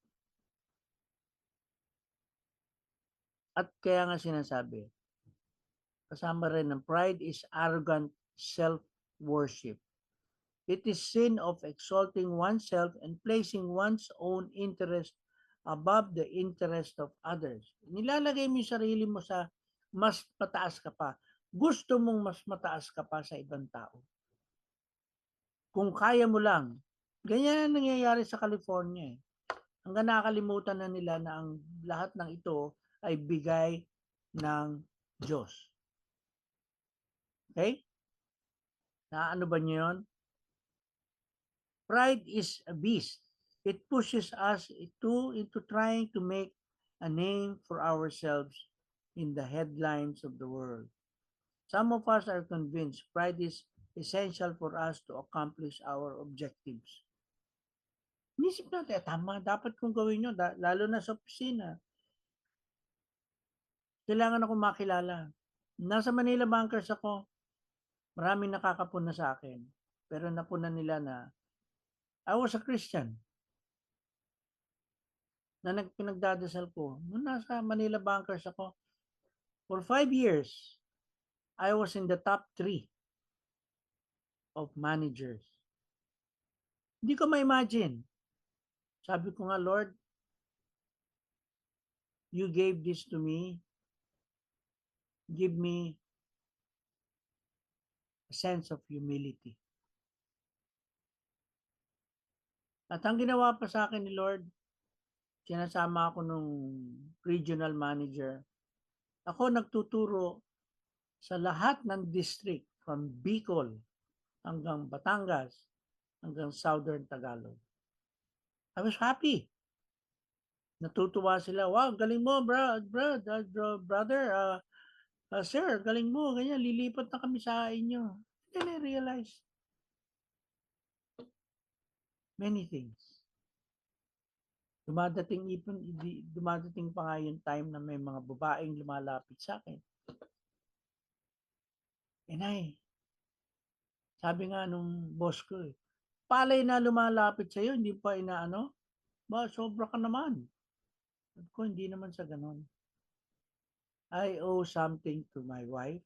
Speaker 8: At kaya nga sinasabi, kasama rin ng pride is arrogant self-worship. It is sin of exalting oneself and placing one's own interest above the interest of others. Nilalagay mo yung sarili mo sa mas mataas ka pa. Gusto mong mas mataas ka pa sa ibang tao. Kung kaya mo lang. Ganyan ang nangyayari sa California. Hanggang nakakalimutan na nila na ang lahat ng ito ay bigay ng Diyos. Okay? Naano ba niyo yun? Pride is a beast. It pushes us into trying to make a name for ourselves in the headlines of the world. Some of us are convinced pride is essential for us to accomplish our objectives. Inisip natin, tama, dapat kong gawin yun, lalo na sa opisina. Kailangan ako makilala. Nasa Manila Bankers ako, maraming nakakapuna sa akin. Pero napuna nila na I was a Christian. Na pinagdadasal ko. Nung nasa Manila Bankers ako, for 5 years, I was in the top 3 of managers. Hindi ko ma-imagine. Sabi ko nga, Lord, you gave this to me. Give me a sense of humility. At ang ginawa pa sa akin ni Lord, sinasama ako nung regional manager Ako nagtuturo sa lahat ng district from Bicol hanggang Batangas hanggang Southern Tagalog. I was happy. Natutuwa sila. Wow, galing mo, brother. Sir, galing mo. Ganyan, lilipat na kami sa inyo. Then I realized many things. Dumadating pa nga yung time na may mga babaeng lumalapit sa akin. Sabi nga nung boss ko, palay na lumalapit sa'yo, hindi pa inaano? Ba, sobra ka naman. Sabi ko, hindi naman sa ganon. I owe something to my wife.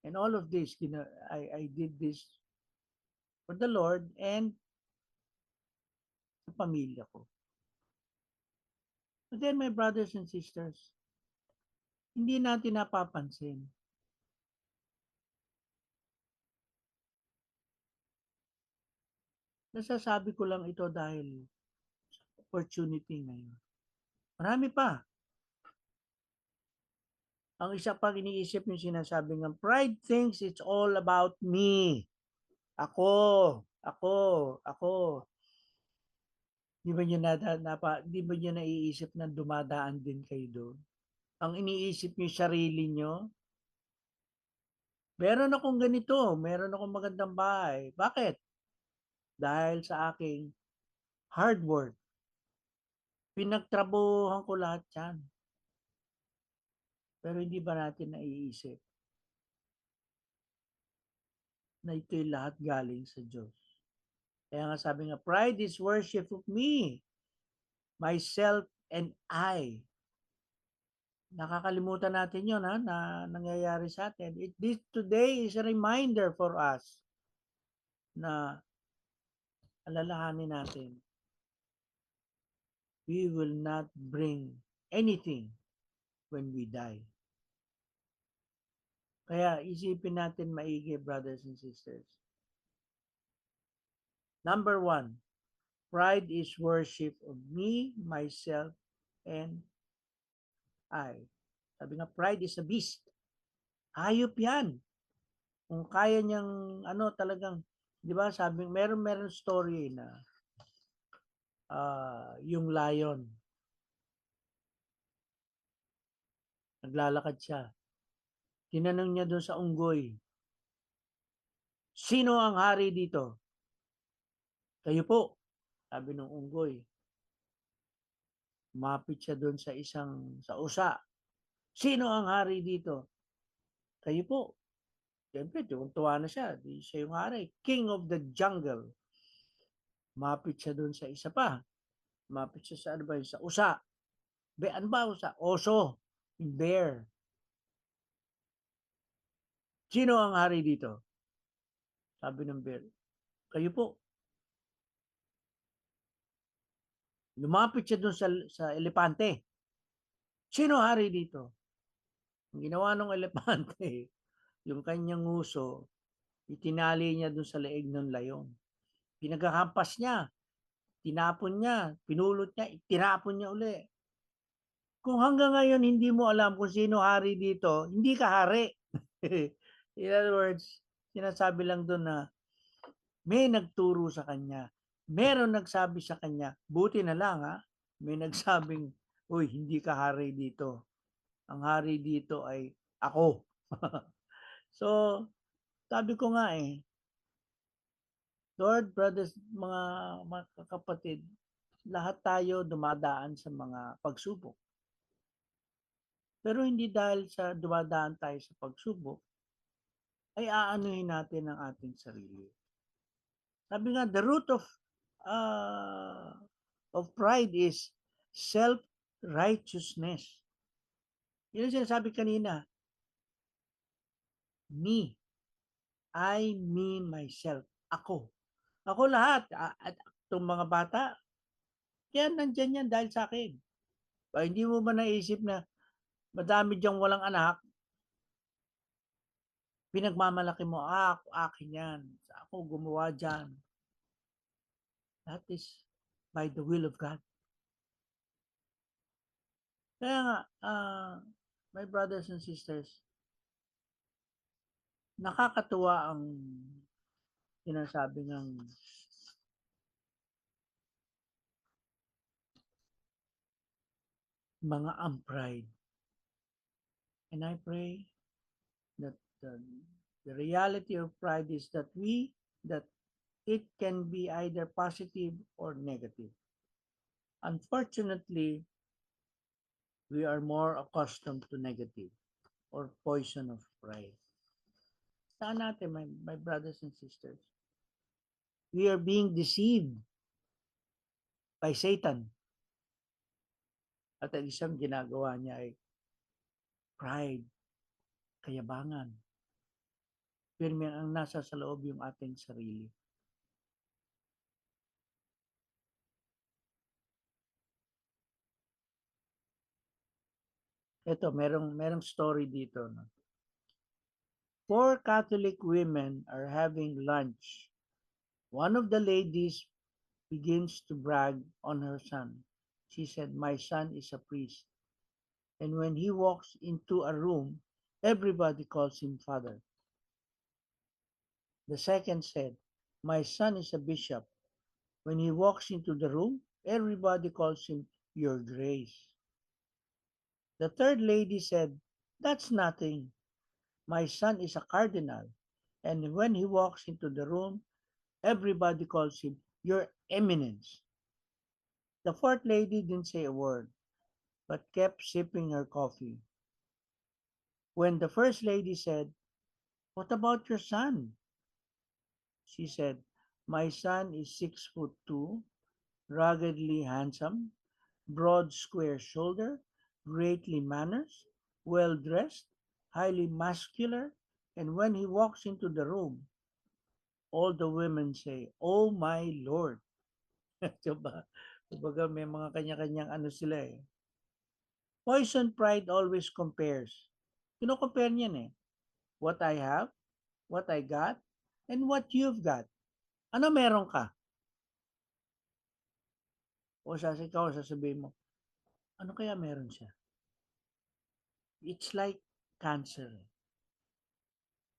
Speaker 8: And all of this, I did this for the Lord and sa pamilya ko. But then, my brothers and sisters, hindi natin napapansin. Nasasabi ko lang ito dahil opportunity ngayon. Marami pa. Ang isa pang iniisip yung sinasabi ng pride thinks it's all about me. Ako. Di ba niyo naiisip na dumadaan din kayo doon? Ang iniisip niyo sarili niyo? Meron akong ganito, meron akong magandang bahay. Bakit? Dahil sa aking hard work. Pinagtrabuhan ko lahat yan. Pero hindi ba natin naiisip na ito'y lahat galing sa Diyos? Kaya nga sabi nga, pride is worship of me, myself, and I. Nakakalimutan natin yun na nangyayari sa atin. This today is a reminder for us na alalahanin natin. We will not bring anything when we die. Kaya isipin natin maigi, brothers and sisters. Number 1, pride is worship of me, myself, and I. Sabi nga, pride is a beast. Hayop yan. Kung kaya niyang, talagang, di ba, sabi, meron story na yung lion, naglalakad siya. Tinanong niya doon sa unggoy, sino ang hari dito? Kayo po, sabi ng unggoy. Umapit siya doon sa usa. Sino ang hari dito? Kayo po. Siyempre, tuwa na siya. Siya yung hari. King of the jungle. Umapit siya doon sa isa pa. Umapit siya sa sa usa. Ano ba usa? Oso. Bear. Sino ang hari dito? Sabi ng bear. Kayo po. Lumapit siya doon sa elepante. Sino hari dito? Ang ginawa ng elepante, yung kanyang uso, itinali niya doon sa leeg ng layon. Pinagkakampas niya, tinapon niya, pinulot niya, itinapon niya uli. Kung hanggang ngayon hindi mo alam kung sino hari dito, hindi ka hari. In other words, sinasabi lang doon na may nagturo sa kanya. Meron nagsabi sa kanya, buti na lang may nagsabing, uy, hindi ka hari dito. Ang hari dito ay ako. So, sabi ko nga Lord, brothers, mga kapatid, lahat tayo dumadaan sa mga pagsubok. Pero hindi dahil sa dumadaan tayo sa pagsubok, ay aanuhin natin ang ating sarili. Sabi nga, the root of pride is self-righteousness. Yun ang sinasabi kanina. Me. I, me, myself. Ako. Ako lahat. At itong mga bata, yan, nandyan yan dahil sa akin. Hindi mo ba naisip na madami diyang walang anak, pinagmamalaki mo, akin yan. Ako gumawa dyan. That is by the will of God. Kaya nga, my brothers and sisters, nakakatuwa ang sinasabi ng mga pride. And I pray that the reality of pride is that it can be either positive or negative. Unfortunately, we are more accustomed to negative or poison of pride. Saan natin, my brothers and sisters? We are being deceived by Satan. At ang isang ginagawa niya ay pride, kayabangan. Pirmi ang nasa sa loob yung ating sarili. Ito, merong story dito. No? 4 Catholic women are having lunch. One of the ladies begins to brag on her son. She said, "My son is a priest. And when he walks into a room, everybody calls him father." The second said, "My son is a bishop. When he walks into the room, everybody calls him your grace." The third lady said, "That's nothing. My son is a cardinal. And when he walks into the room, everybody calls him your eminence." The fourth lady didn't say a word, but kept sipping her coffee. When the first lady said, "What about your son?" She said, "My son is 6'2", ruggedly handsome, broad square shoulder, greatly manners, well dressed, highly muscular, and when he walks into the room, all the women say, 'Oh my Lord.'" Diba? Kumbaga may mga kanya-kanyang ano sila eh. Poison pride always compares. Kino-compare niyan eh. What I have, what I got, and what you've got. Ano meron ka? O ikaw sasabihin mo, ano kaya meron siya? It's like cancer.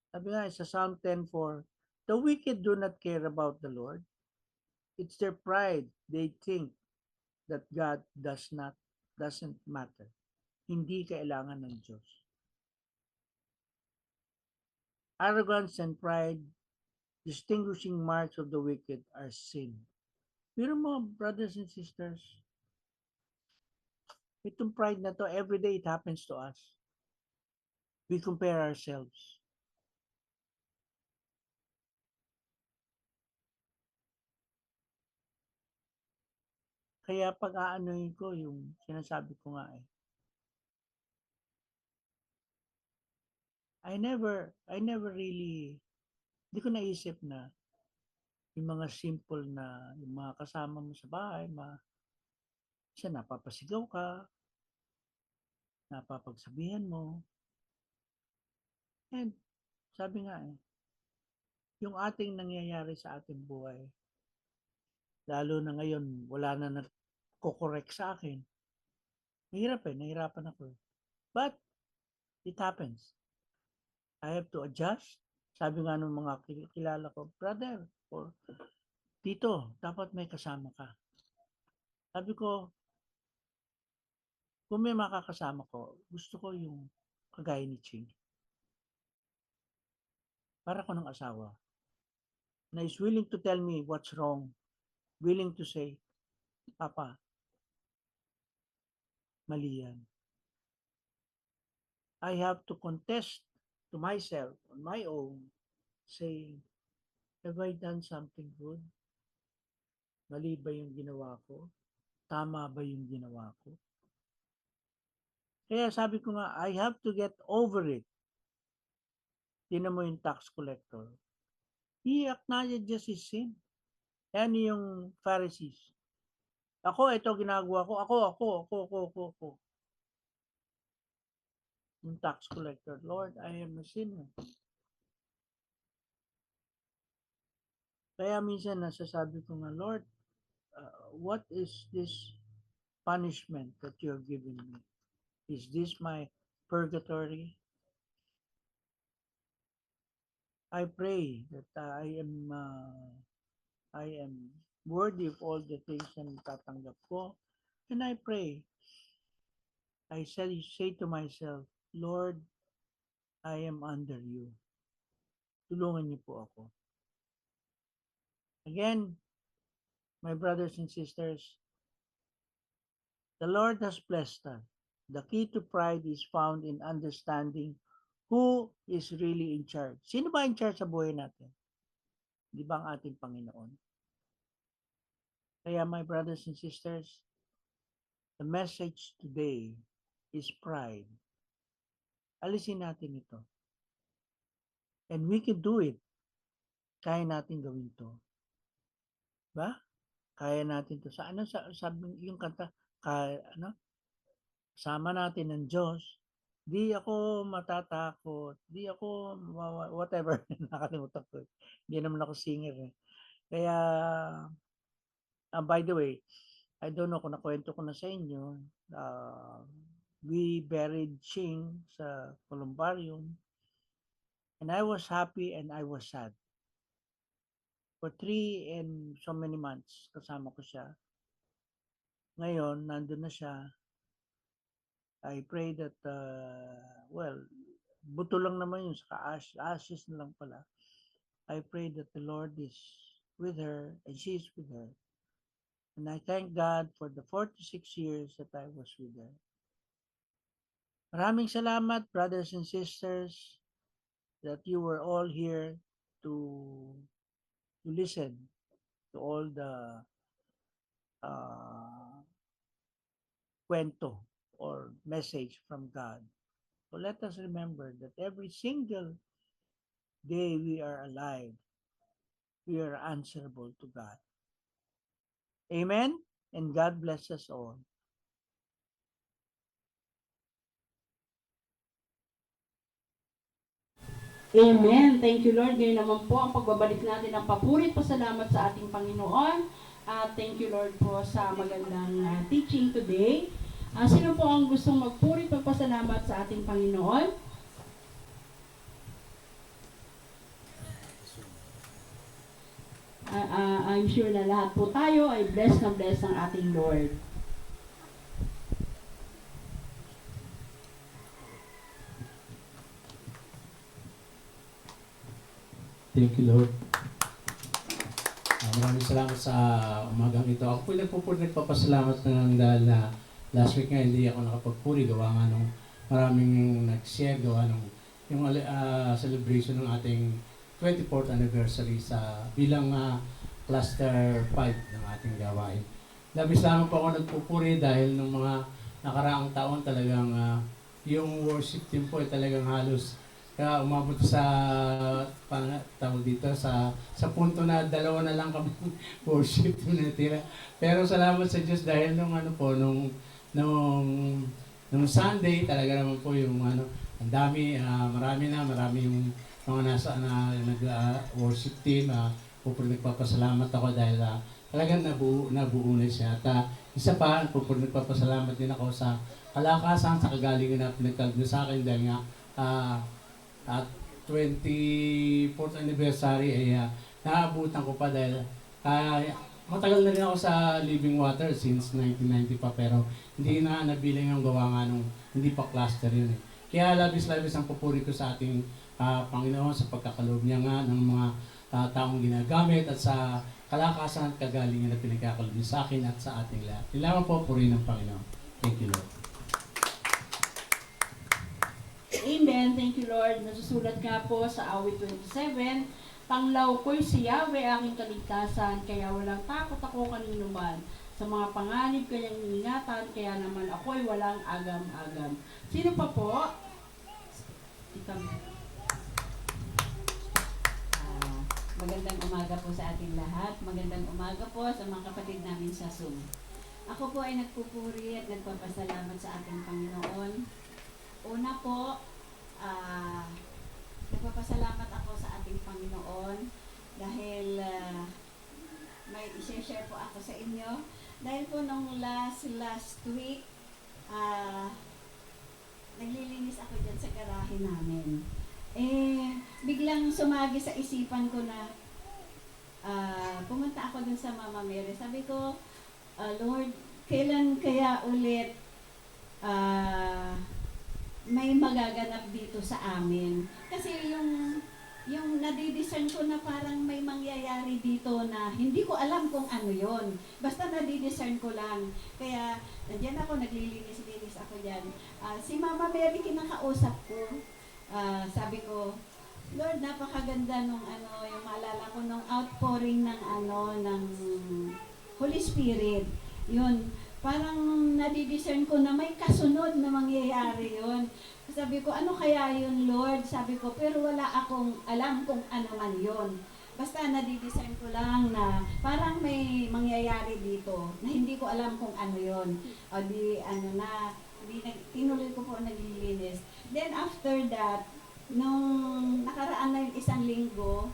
Speaker 8: Sabi nga sa Psalm 10:4, "The wicked do not care about the Lord. It's their pride. They think that God doesn't matter. Hindi kailangan ng Diyos." Arrogance and pride, distinguishing marks of the wicked, are sin. Pero mo, brothers and sisters, itong pride na to, every day it happens to us. We compare ourselves. Kaya pag aanoyin ko yung sinasabi ko nga eh, I never really, hindi ko naisip na yung mga simple na, yung mga kasama mo sa bahay, siya napapasigaw ka, napapagsabihan mo. And sabi nga eh, yung ating nangyayari sa ating buhay, lalo na ngayon, wala na nagko-correct sa akin. Nahirapan ako. But, it happens. I have to adjust. Sabi nga ng mga kilala ko, brother, or tito, dapat may kasama ka. Sabi ko, kung may makakasama ko, gusto ko yung kagaya ni Ching. Para ko ng asawa na is willing to tell me what's wrong, willing to say, "Papa, mali yan." I have to contest to myself on my own, saying, have I done something good? Mali ba yung ginawa ko? Tama ba yung ginawa ko? Kaya sabi ko nga, I have to get over it. Tinan mo yung tax collector. He acknowledges his sin. Yan yung Pharisees. Ako, ito ginagawa ko. Ako. Yung tax collector, Lord, I am a sinner. Kaya minsan nasasabi ko nga, Lord, what is this punishment that you're giving me? Is this my purgatory? I pray that I am worthy of all the things na natatanggap ko. And I pray, say to myself, Lord, I am under you. Tulungan niyo po ako. Again, my brothers and sisters, the Lord has blessed us. The key to pride is found in understanding who is really in charge. Sino ba in charge sa buhay natin? Di ba ang ating Panginoon? Kaya my brothers and sisters, the message today is pride. Alisin natin ito. And we can do it. Kaya natin gawin to. Ba? Kaya natin to. Sabi yung kanta, sama natin ng Diyos, di ako matatakot, di ako whatever, nakalimutan ko. Hindi naman ako singer eh. Kaya, by the way, I don't know kung nakwento ko na sa inyo, we buried Ching sa columbarium, and I was happy and I was sad. For 3 and so many months, kasama ko siya. Ngayon, nandun na siya. I pray that, buto lang naman yun, saka ashes na lang pala. I pray that the Lord is with her and she is with her. And I thank God for the 46 years that I was with her. Maraming salamat, brothers and sisters, that you were all here to listen to all the kwento or message from God. So let us remember that every single day we are alive, we are answerable to God. Amen? And God bless us all.
Speaker 1: Amen. Thank you, Lord. Ngayon naman po ang pagbabalik natin ng papuri pasalamat sa ating Panginoon. Thank you, Lord, po sa magandang teaching today. Sino po ang gustong magpuri pagpasalamat sa ating Panginoon? I'm sure na lahat po tayo ay blessed na blessed ng ating Lord.
Speaker 10: Thank you, Lord. Maraming salamat sa umagang ito. Ako po nagpapasalamat na dahil na last week nga hindi ako nakapagpuri. Gawa nga nung maraming nag-share. Gawa nung yung celebration ng ating 24th anniversary sa bilang cluster 5 ng ating gawain. Labis lamang po ako nagpupuri dahil nung mga nakaraang taon talagang yung worship team po ay talagang halos kaya umabot sa tawag dito sa punto na 2 na lang kami worship natira. Pero salamat sa Diyos dahil nung Sunday talaga naman po yung ang dami marami yung mga nasa nag-worship team. Nagpapasalamat ako dahil talagang nabuo na siya. At isa pa, nagpapasalamat din ako sa kalakasan, sa kagalingan na pinagkalagay sa akin dahil nga at 24th anniversary ay naabutan ko pa dahil matagal na rin ako sa Living Water since 1990 pa pero hindi na nabiling ang gawa nga nung hindi pa cluster yun eh. Kaya labis-labis ang papuri ko sa ating Panginoon sa pagkakaloob niya nga ng mga taong ginagamit at sa kalakasan at kagalingan na pinagkakaloob niya sa akin at sa ating lahat. Kailangan po purihin ng Panginoon. Thank you, Lord.
Speaker 1: Amen. Thank you, Lord. Nasusulat nga po sa awit 27, Tanglaw ko'y si Yahweh aking kaligtasan, kaya walang takot ako kanino man. Sa mga panganib kanyang iningatan, kaya naman ako'y walang agam-agam. Sino pa po?
Speaker 7: Magandang umaga po sa ating lahat. Magandang umaga po sa mga kapatid namin sa Zoom. Ako po ay nagpupuri at nagpapasalamat sa ating Panginoon. Una po, nagpapasalamat ako sa ating Panginoon dahil may i-share po ako sa inyo. Dahil po nung last week, naglilinis ako dyan sa garahe namin. Biglang sumagi sa isipan ko na pumunta ako dun sa Mama Mary. Sabi ko, Lord, kailan kaya ulit may magaganap dito sa amin? Kasi yung nadidiscern ko na parang may mangyayari dito na hindi ko alam kung ano yon. Basta nadidiscern ko lang. Kaya nandiyan ako, naglilinis-linis ako dyan. Si Mama Mary kinakausap ko. Sabi ko, Lord, napakaganda nung yung maalala ko nung outpouring ng Holy Spirit. Yun, parang nadidiscern ko na may kasunod na mangyayari yun. Sabi ko, ano kaya yun, Lord? Sabi ko, pero wala akong alam kung ano man yun. Basta nadidiscern ko lang na parang may mangyayari dito na hindi ko alam kung ano yun. O tinuloy ko po naglilinis. Then after that, nung nakaraan na yung isang linggo,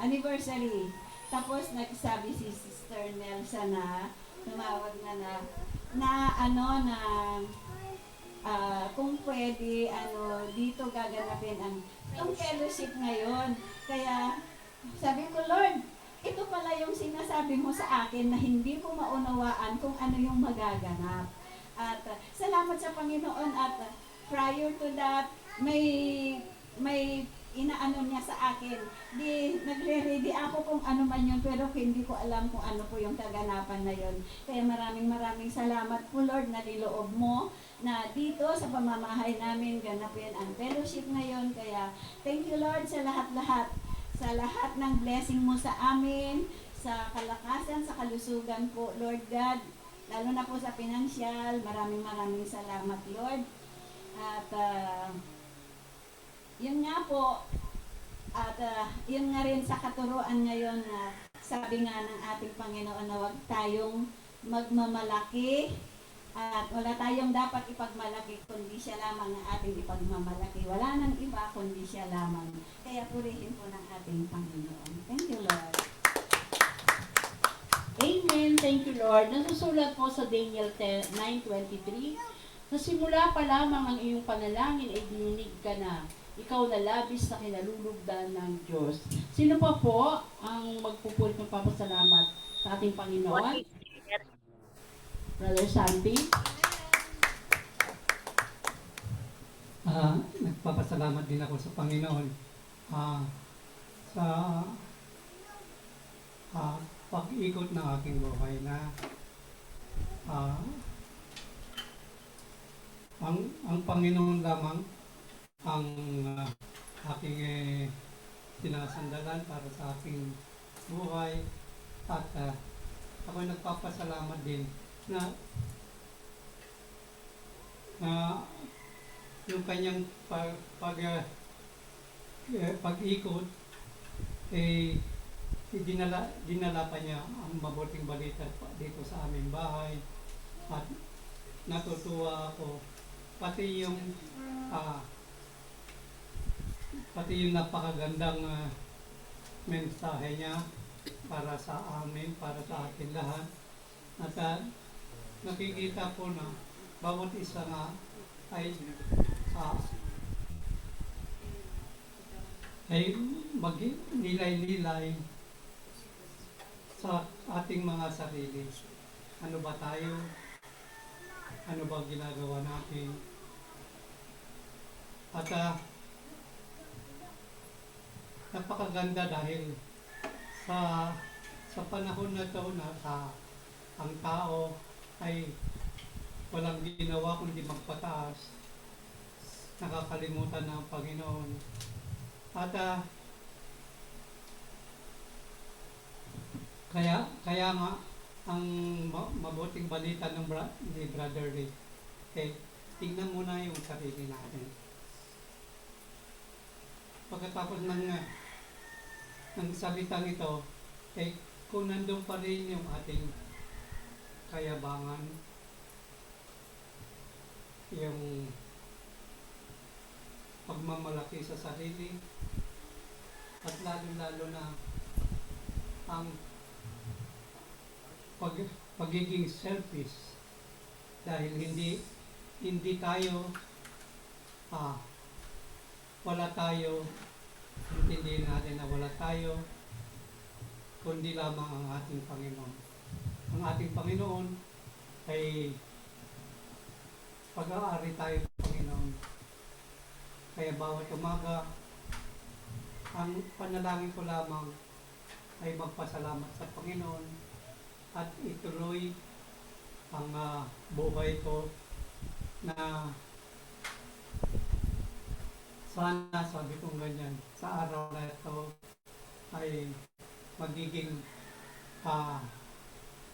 Speaker 7: anniversary. Tapos nagsabi si Sister Nelsa na tumawag na kung pwede dito gaganapin ang fellowship ngayon. Kaya sabi ko, Lord, ito pala yung sinasabi mo sa akin na hindi ko maunawaan kung ano yung magaganap. At salamat sa Panginoon at prior to that, may inaano niya sa akin. Nagre-ready ako kung ano man yun, pero hindi ko alam kung ano po yung kaganapan na yun. Kaya maraming salamat po, Lord, na niloob mo na dito sa pamamahay namin ganapin ang fellowship ngayon. Kaya thank you, Lord, sa lahat-lahat. Sa lahat ng blessing mo sa amin, sa kalakasan, sa kalusugan po, Lord God, lalo na po sa pinansyal. Maraming salamat, Lord. At yun nga po, at yun nga rin sa katuruan ngayon na sabi nga ng ating Panginoon na huwag tayong magmamalaki at wala tayong dapat ipagmalaki kundi siya lamang ang ating ipagmamalaki. Wala nang iba kundi siya lamang. Kaya purihin po ng ating Panginoon. Thank you, Lord.
Speaker 1: Amen. Thank you, Lord. Nasusulat po sa Daniel 9:23, sa simula pa lamang ang iyong panalangin ay dininig ka na. Ikaw na labis na kinalulugdan ng Diyos. Sino pa po ang magpupulit ng papasalamat sa ating Panginoon? Brother Santi?
Speaker 2: Nagpapasalamat din ako sa Panginoon sa pag-ikot ng aking buhay na ang Panginoon lamang ang aking sinasandalan para sa aking buhay at ako'y nagpapasalamat din na yung kanyang pag-ikot dinala pa niya ang mabuting balita dito sa aming bahay at natutuwa ako pati yung napakagandang mensahe niya para sa amin, para sa atin lahat. At nakikita po na bawat isa nga ay magnilay-nilay sa ating mga sarili. Ano ba tayo? Ano ba ginagawa natin? At napakaganda dahil sa panahon na ito na ang tao ay walang ginawa kundi magpataas, nakakalimutan ng Panginoon. At kaya nga ang mabuting balita ni Brother Rick, tingnan muna yung sarili natin. Pagkatapos ng salitang ito, kung nandun pa rin yung ating kayabangan, yung pagmamalaki sa sarili, at lalo-lalo na ang pagiging selfish. Dahil hindi tayo, wala tayo, intindihin natin na wala tayo, kundi lamang ang ating Panginoon. Ang ating Panginoon ay pag-aari tayo ng Panginoon. Kaya bawat umaga, ang panalangin ko lamang ay magpasalamat sa Panginoon at ituloy ang buhay ko na sana, sabi kong ganyan, sa araw na ito ay magiging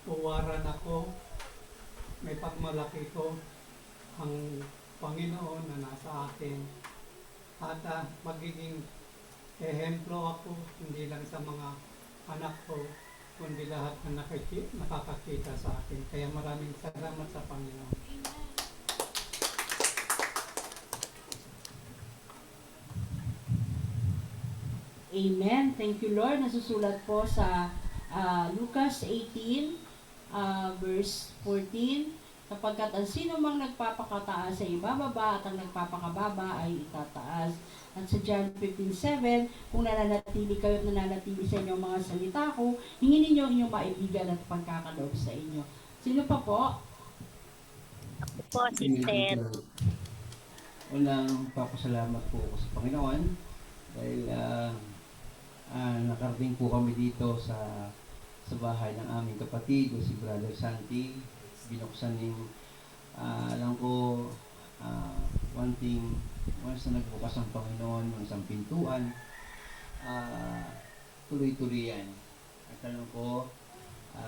Speaker 2: uwaran ako, may pagmalaki ko ang Panginoon na nasa akin at magiging ehemplo ako hindi lang sa mga anak ko kundi lahat na nakakakita sa akin. Kaya maraming salamat sa Panginoon.
Speaker 1: Amen. Thank you, Lord. Nasusulat po sa Lucas 18, verse 14, sapagkat ang sino mang nagpapakataas ay ibababa at ang nagpapakababa ay itataas. At sa John 15:7, kung nananatili kayo at nananatili sa inyong mga salita ko, hingin ninyo ang inyong maibigan at pagkakaloob sa inyo. Sino pa po?
Speaker 11: Ako po, sister.
Speaker 9: Unang papasalamat po ako sa Panginoon dahil nakarating po kami dito sa bahay ng aming kapatid, si Brother Santi. Binuksan yung, alam ko, once na nagbukas ang Panginoon ng isang pintuan, tuloy-tuloy yan. At alam ko,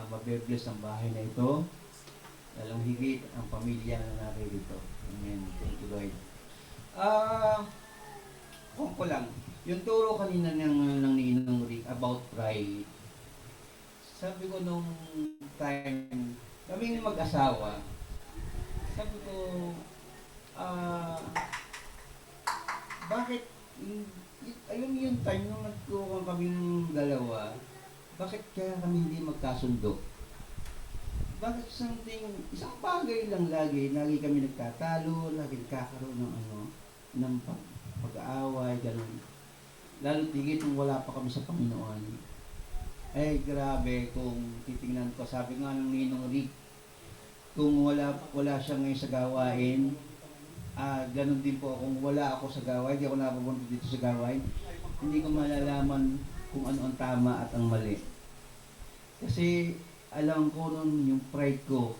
Speaker 9: mabibless ang bahay na ito, lalong higit ang pamilya na naririto. Amen. Thank you, Lord. Kung ko lang, yung turo kanina ng Ninong Rick about pride, sabi ko nung time, kaming mag-asawa, sabi ko, bakit, ayun yung time nung nagkukuha kaming dalawa, bakit kaya kami hindi magkasundo? Bakit isang bagay lang lagi kami nagtatalo, lagi nagkakaroon ng pag-aaway, gano'n. Lalo tigit nung wala pa kami sa Panginoon. Ay, grabe, kung titingnan ko, sabi nga ng Ninong Rick, kung wala siya ngayon sa gawain, ganun din po, kung wala ako sa gawain, hindi ako napupunta dito sa gawain, hindi ko malalaman kung ano ang tama at ang mali. Kasi, alam ko nun yung pride ko,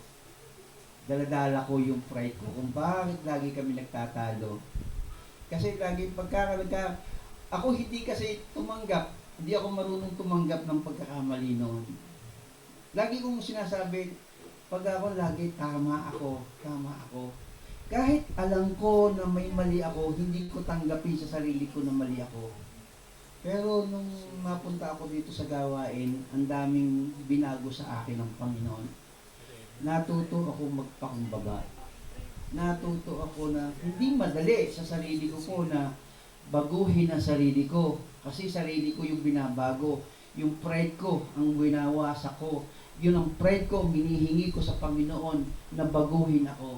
Speaker 9: daladala ko yung pride ko, kung bakit lagi kami nagtatalo. Kasi lagi ako hindi kasi tumanggap, hindi ako marunong tumanggap ng pagkakamali noon. Lagi kong sinasabi, pag ako lagi tama ako. Kahit alam ko na may mali ako, hindi ko tanggapin sa sarili ko na mali ako. Pero nung mapunta ako dito sa gawain, ang daming binago sa akin ng Panginoon. Natuto ako magpakumbaba. Natuto ako na hindi madali sa sarili ko na baguhin ang sarili ko. Kasi sarili ko yung binabago. Yung pride ko ang winawasak ko. Yun ang pride ko, minihingi ko sa Panginoon na baguhin ako.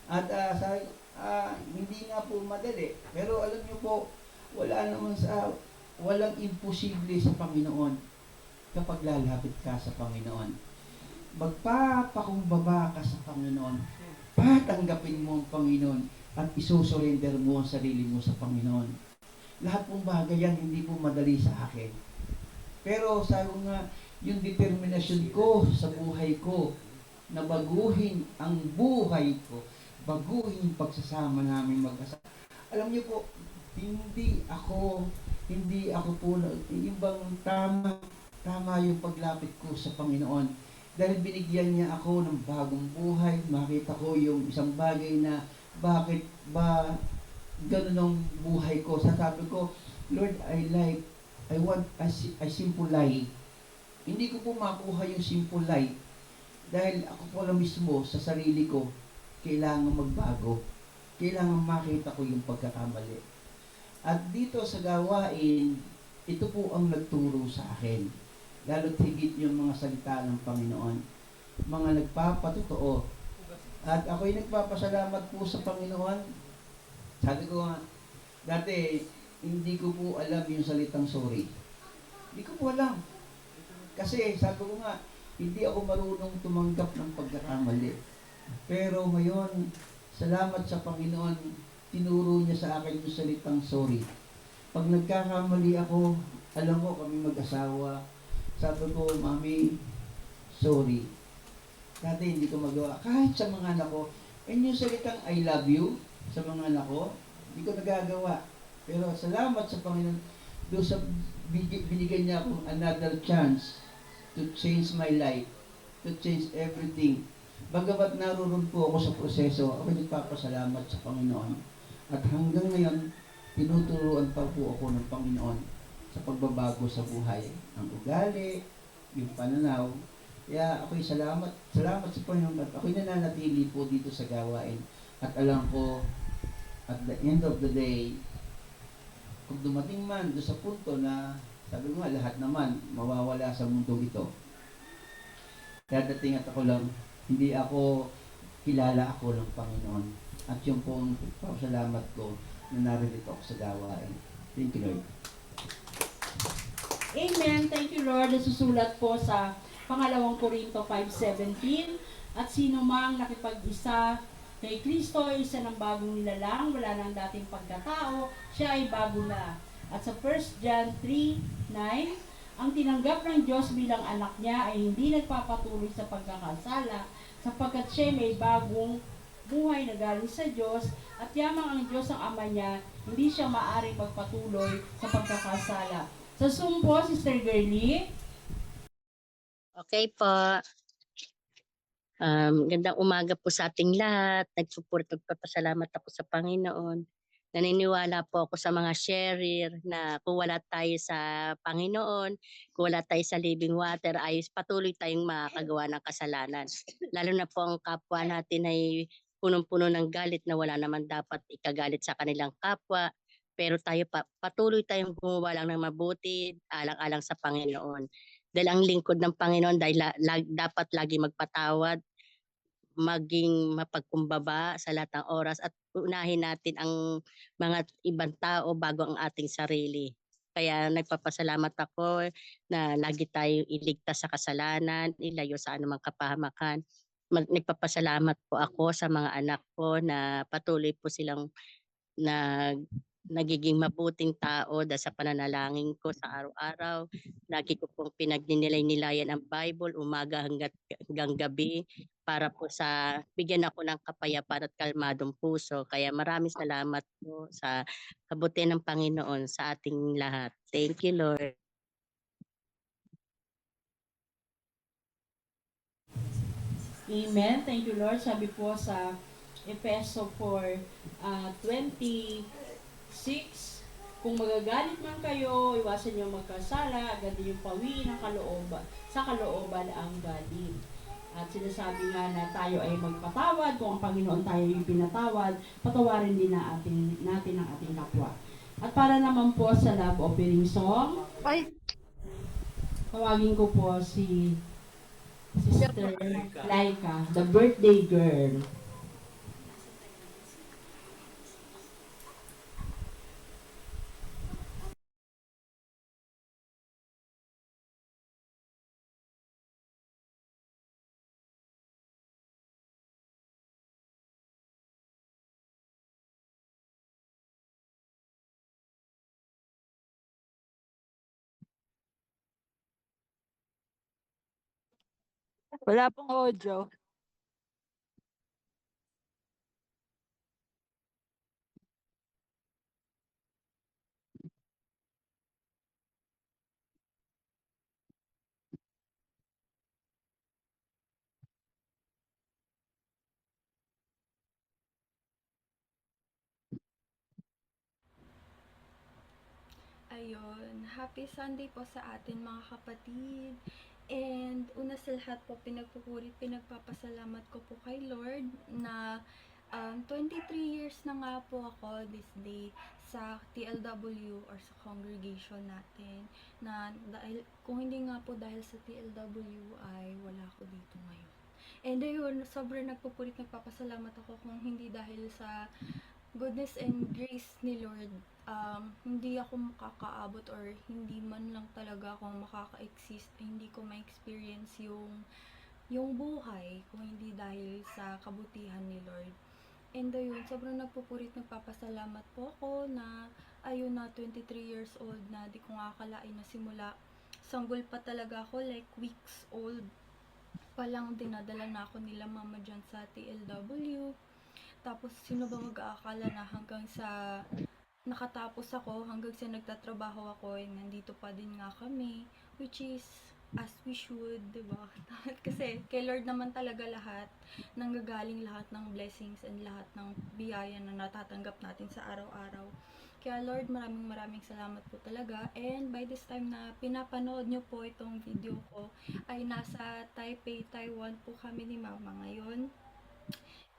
Speaker 9: At hindi nga po madali. Pero alam niyo po, walang imposible sa Panginoon kapag lalapit ka sa Panginoon. Magpapakumbaba ka sa Panginoon. Patanggapin mo ang Panginoon at isusurrender mo ang sarili mo sa Panginoon. Lahat pong bagay yan, hindi po madali sa akin. Pero sabi ko nga, yung determinasyon ko sa buhay ko, na baguhin ang buhay ko, baguhin yung pagsasama namin mag-asawa. Alam niyo po, hindi ako po, yung bang tama yung paglapit ko sa Panginoon. Dahil binigyan niya ako ng bagong buhay, makita ko yung isang bagay na bakit ba ganun ang buhay ko. Sabi ko, Lord, I want a simple life. Hindi ko po makuha yung simple life. Dahil ako po lang mismo sa sarili ko, kailangan magbago. Kailangan makita ko yung pagkakamali. At dito sa gawain, ito po ang nagturo sa akin. Lalo't higit yung mga salita ng Panginoon. mga nagpapatotoo. At ako'y nagpapasalamat po sa Panginoon. Sabi ko nga, dati, hindi ko po alam yung salitang sorry. Hindi ko po alam. Kasi sabi ko nga, hindi ako marunong tumanggap ng pagkakamali. Pero ngayon, salamat sa Panginoon, tinuro niya sa akin yung salitang sorry. Pag nagkakamali ako, alam mo kami mag-asawa, sabi ko, Mami, sorry. Dati hindi ko magawa. Kahit sa mga anak ko, and yung salitang I love you sa mga anak ko, hindi ko nagagawa. Pero salamat sa Panginoon, doon sa binigyan niya akong another chance to change my life, to change everything. Bagamat naroon po ako sa proseso, ako nagpapasalamat sa Panginoon. At hanggang ngayon, tinuturuan pa po ako ng Panginoon sa pagbabago sa buhay. Ang ugali, yung pananaw. Kaya ako'y salamat sa Panginoon at ako'y nananatili po dito sa gawain. At alam ko, at the end of the day, kung dumating man doon sa punto na, sabi mo nga, lahat naman mawawala sa mundong ito. Dadating at ako lang, hindi ako kilala ako ng Panginoon. At yung pong pasalamat ko na naririto ako sa gawain. Thank you, Lord.
Speaker 1: Amen. Thank you, Lord. Nasusulat po sa Pangalawang Korinto 5:17, at sino mang nakipag-isa kay Kristo ay isa ng bagong nilalang, wala nang dating pagkatao, siya ay bago na. At sa 1 John 3:9, ang tinanggap ng Diyos bilang anak niya ay hindi nagpapatuloy sa pagkakasala, sapagkat siya may bagong buhay na galing sa Diyos, at yamang ang Diyos ang Ama niya, hindi siya maaaring magpatuloy sa pagkakasala. Sa sumpo, Sister Girlie.
Speaker 11: Okay po. Gandang umaga po sa ating lahat. Nagpapasalamat ako sa Panginoon. Naniniwala po ako sa mga sharer na kung wala tayo sa Panginoon, kung wala tayo sa living water, ay patuloy tayong makakagawa ng kasalanan. Lalo na po ang kapwa natin ay punong-puno ng galit na wala naman dapat ikagalit sa kanilang kapwa. Pero tayo patuloy tayong gumawa lang ng mabuti, alang-alang sa Panginoon. Dahil ang lingkod ng Panginoon dahil dapat lagi magpatawad, maging mapagkumbaba sa lahat ng oras, at unahin natin ang mga ibang tao bago ang ating sarili. Kaya nagpapasalamat ako na lagi tayo iligtas sa kasalanan, ilayo sa anumang kapahamakan. Nagpapasalamat po ako sa mga anak ko na patuloy po silang nagiging mabuting tao dahil sa pananalangin ko sa araw-araw. Lagi ko pong pinagnilay-nilayan ang Bible umaga hanggang gabi para po sa bigyan ako ng kapayapaan at kalmadong puso. Kaya maraming salamat po sa kabutihan ng Panginoon sa ating lahat. Thank you, Lord.
Speaker 1: Amen. Thank you, Lord. Sabi po sa Efeso 4:26, kung magagalit man kayo, iwasan niyo magkasala, agad yung pawiin ng sa kalooban ang galit. At sinasabi nga na tayo ay magpatawad, kung ang Panginoon tayo yung pinatawad, patawarin din natin ang ating kapwa. At para naman po sa love offering song, tawagin ko po si Sister Laika, the birthday girl.
Speaker 12: Wala pong audio.
Speaker 13: Ayun, happy Sunday po sa atin mga kapatid. And una sa lahat po, pinagpapasalamat ko po kay Lord na 23 years na nga po ako this day sa TLW or sa congregation natin. Na dahil, kung hindi nga po dahil sa TLW ay wala ako dito ngayon. And ayun, sobrang nagpapasalamat ako kung hindi dahil sa goodness and grace ni Lord, hindi ako makakaabot or hindi man lang talaga ako makaka-exist, hindi ko ma-experience yung buhay kung hindi dahil sa kabutihan ni Lord. And ayun, sobrang nagpapasalamat po ako na ayun na 23 years old na di ko nga akalain na simula sanggol pa talaga ako, like weeks old palang dinadala na ako nila mama dyan sa TLW. Tapos sino ba mag-aakala na hanggang sa nakatapos ako, hanggang sa nagtatrabaho ako, nandito pa din nga kami, which is as we should, diba? Kasi kay Lord naman talaga lahat, nanggagaling lahat ng blessings and lahat ng biyaya na natatanggap natin sa araw-araw. Kaya Lord, maraming salamat po talaga. And by this time na pinapanood nyo po itong video ko, ay nasa Taipei, Taiwan po kami ni Mama ngayon.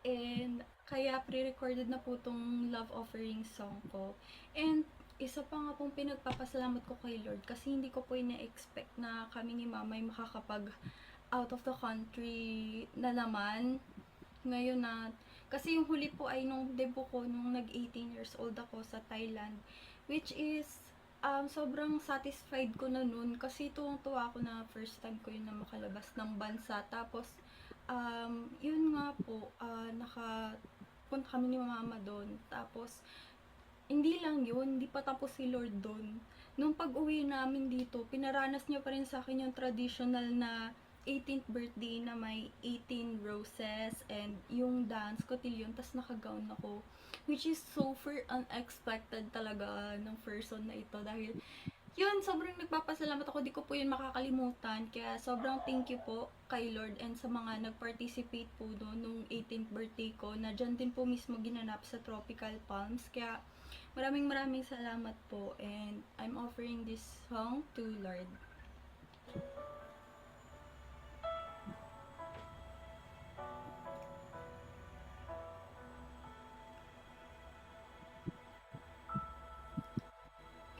Speaker 13: And kaya pre-recorded na po tong love offering song ko. And isa pa nga pong pinagpapasalamat ko kay Lord kasi hindi ko po ina-expect na kami ni Mama ay makakapag out of the country na naman ngayon na, kasi yung huli po ay nung debut ko nung nag 18 years old ako sa Thailand, which is sobrang satisfied ko na nun kasi tuwang-tuwa ako na first time ko yun na makalabas ng bansa. Tapos yun nga po, nakapunta kami ni Mama doon. Tapos hindi lang yun, hindi pa tapos si Lord doon. Nung pag-uwi namin dito, pinaranas niya pa rin sa akin yung traditional na 18th birthday na may 18 roses and yung dance cotillion, tas naka-gown ako. Which is super unexpected talaga ng person na ito dahil yun, sobrang nagpapasalamat ako, di ko po yun makakalimutan. Kaya sobrang thank you po kay Lord and sa mga nag-participate po doon nung 18th birthday ko na dyan din po mismo ginanap sa Tropical Palms. Kaya maraming salamat po and I'm offering this song to Lord.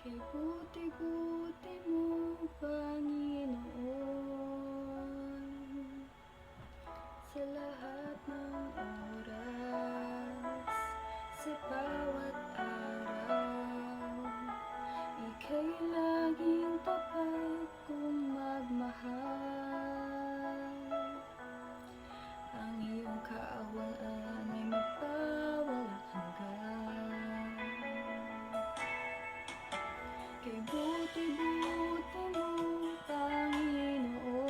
Speaker 13: Kay buti-buti mo, Panginoon, sa lahat ng oras, sa bawat araw, ika'y laging tapat kong magmahal. Ang iyong kaawaan ay magpawalang hanggan. Kay buti-buti mo, Panginoon,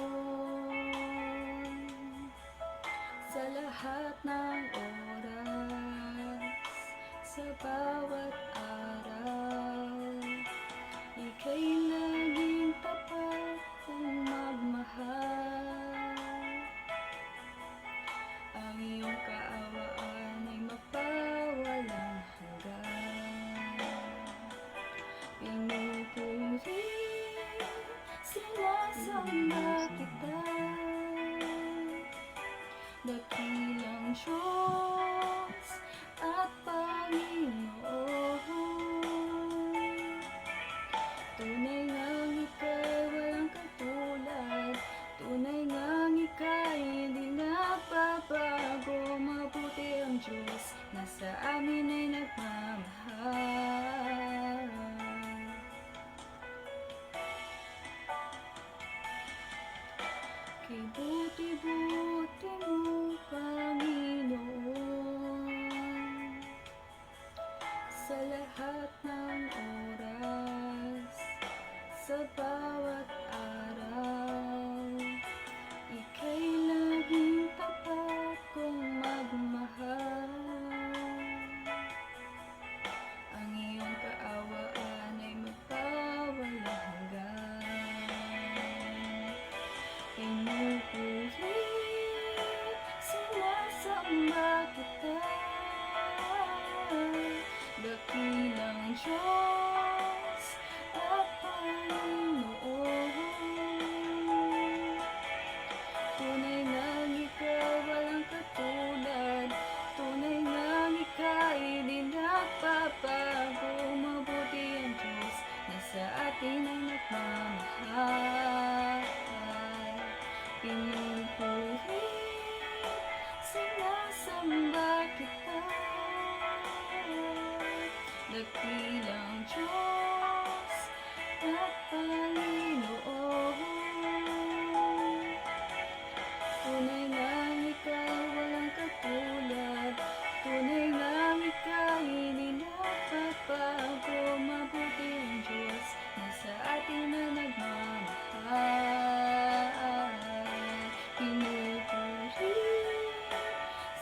Speaker 13: sa lahat ng oras, sa bawat araw, ika'y laging tapat kong magmahal. Ang iyong kaawaan ay magpawalang hanggan. Pinupuri, sinasamba kita, dakilang Diyos at Panginoon. Tunay ngang ika'y walang katulad, tunay ngang ika'y hindi napapago. Mabuti ang Diyos na sa amin ay nagmamahal. Kay buti-buti mo, Panginoon, sa lahat ng oras, sa bawat araw, ika'y laging tapat kong magmahal. Ang iyong kaawaan ay magpawalang hanggan. Pinupuri, sinasamba kita, dakilang Diyos at Panginoon. Tunay ngang ikaw walang katulad, tunay ngang ika'y di nagpapago. Mabuti ang Diyos na sa atin ay nagmamahal. Pinupuri, dakilang Diyos at Panginoon. Tunay ngang ika'y walang katulad, tunay ngang ika'y hindi napapago. Mabuti ang Diyos na sa atin na nagmamahal. Pinupuri,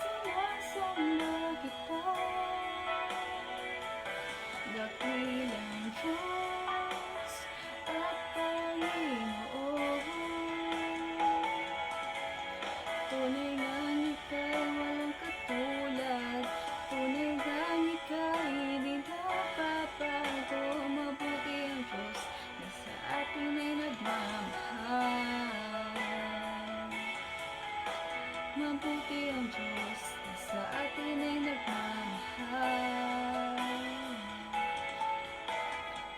Speaker 13: sinasamba kita, dakilang Diyos at Panginoon. Tunay ngang ika'y walang katulad, tunay ngang ika'y hindi napapago. Mabuti ang Diyos na sa atin ay nagmamahal. Mabuti ang Diyos na sa atin ay nagmamahal.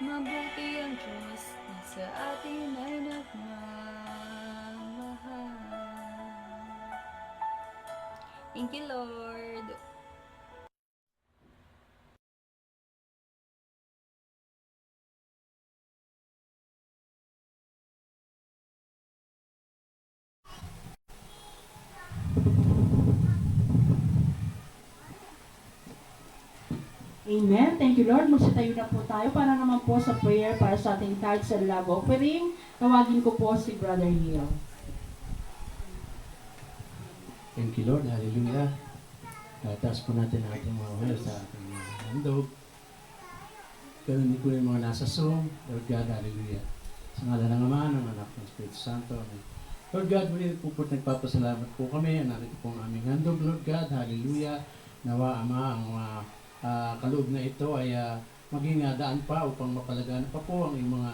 Speaker 13: Mabuti ang Diyos na sa atin ay nagmamahal. Thank you, Lord.
Speaker 1: Amen. Thank you, Lord. Magsitayo na po tayo para naman po sa prayer para sa ating tithes and love offering. Tawagin ko po si Brother Hill.
Speaker 10: Thank you, Lord. Hallelujah. Taas po natin ang ating mga oil sa ating mga handog. Ganun din po yung mga nasa Zoom. Lord God, hallelujah. Sa ngalan ng Ama, ng Anak, ng Espiritu Santo. Amen. Lord God, muli po po nagpapasalamat po kami. Narito po ang aming handog, Lord God, hallelujah. Nawa, Ama, ang kaloob na ito ay maging daan pa upang mapalagaan pa po ang iyong mga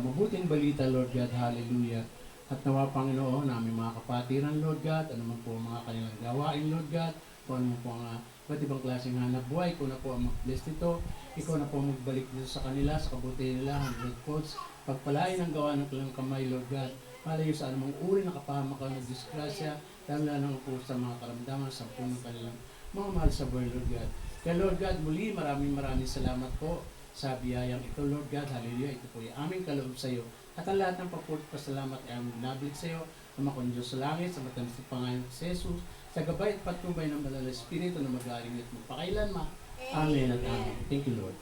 Speaker 10: mabuting balita, Lord God, hallelujah. At nawa, Panginoon, ang aming mga kapatiran, Lord God, ano man po ang mga kanilang gawain, Lord God, kung ano po ang iba't ibang klaseng hanap buhay, kung na po ang mag-bless nito, ikaw na po magbalik dito sa kanila, sa kabutihan nila, 100 folds, pagpalain ang gawa ng kanilang kamay, Lord God, malayo sa anumang uri ng kapahamakan ng disgrasya, dahil na po sa mga karamdaman, sa puno ng kanilang mga mahal sa buhay, Lord God. Kaya Lord God, muli maraming salamat po sa biyayang ito, Lord God, hallelujah, ito po yung aming kaloob sa iyo. At ang lahat ng papuri at pasalamat ay aming binabalik sa iyo, Ama kong Diyos sa langit, sa matamis na Panginoon si Jesus, sa gabay at patnubay ng Banal na Espiritu na mag-aaring at magpakailanman. Amen at amen. Thank you, Lord.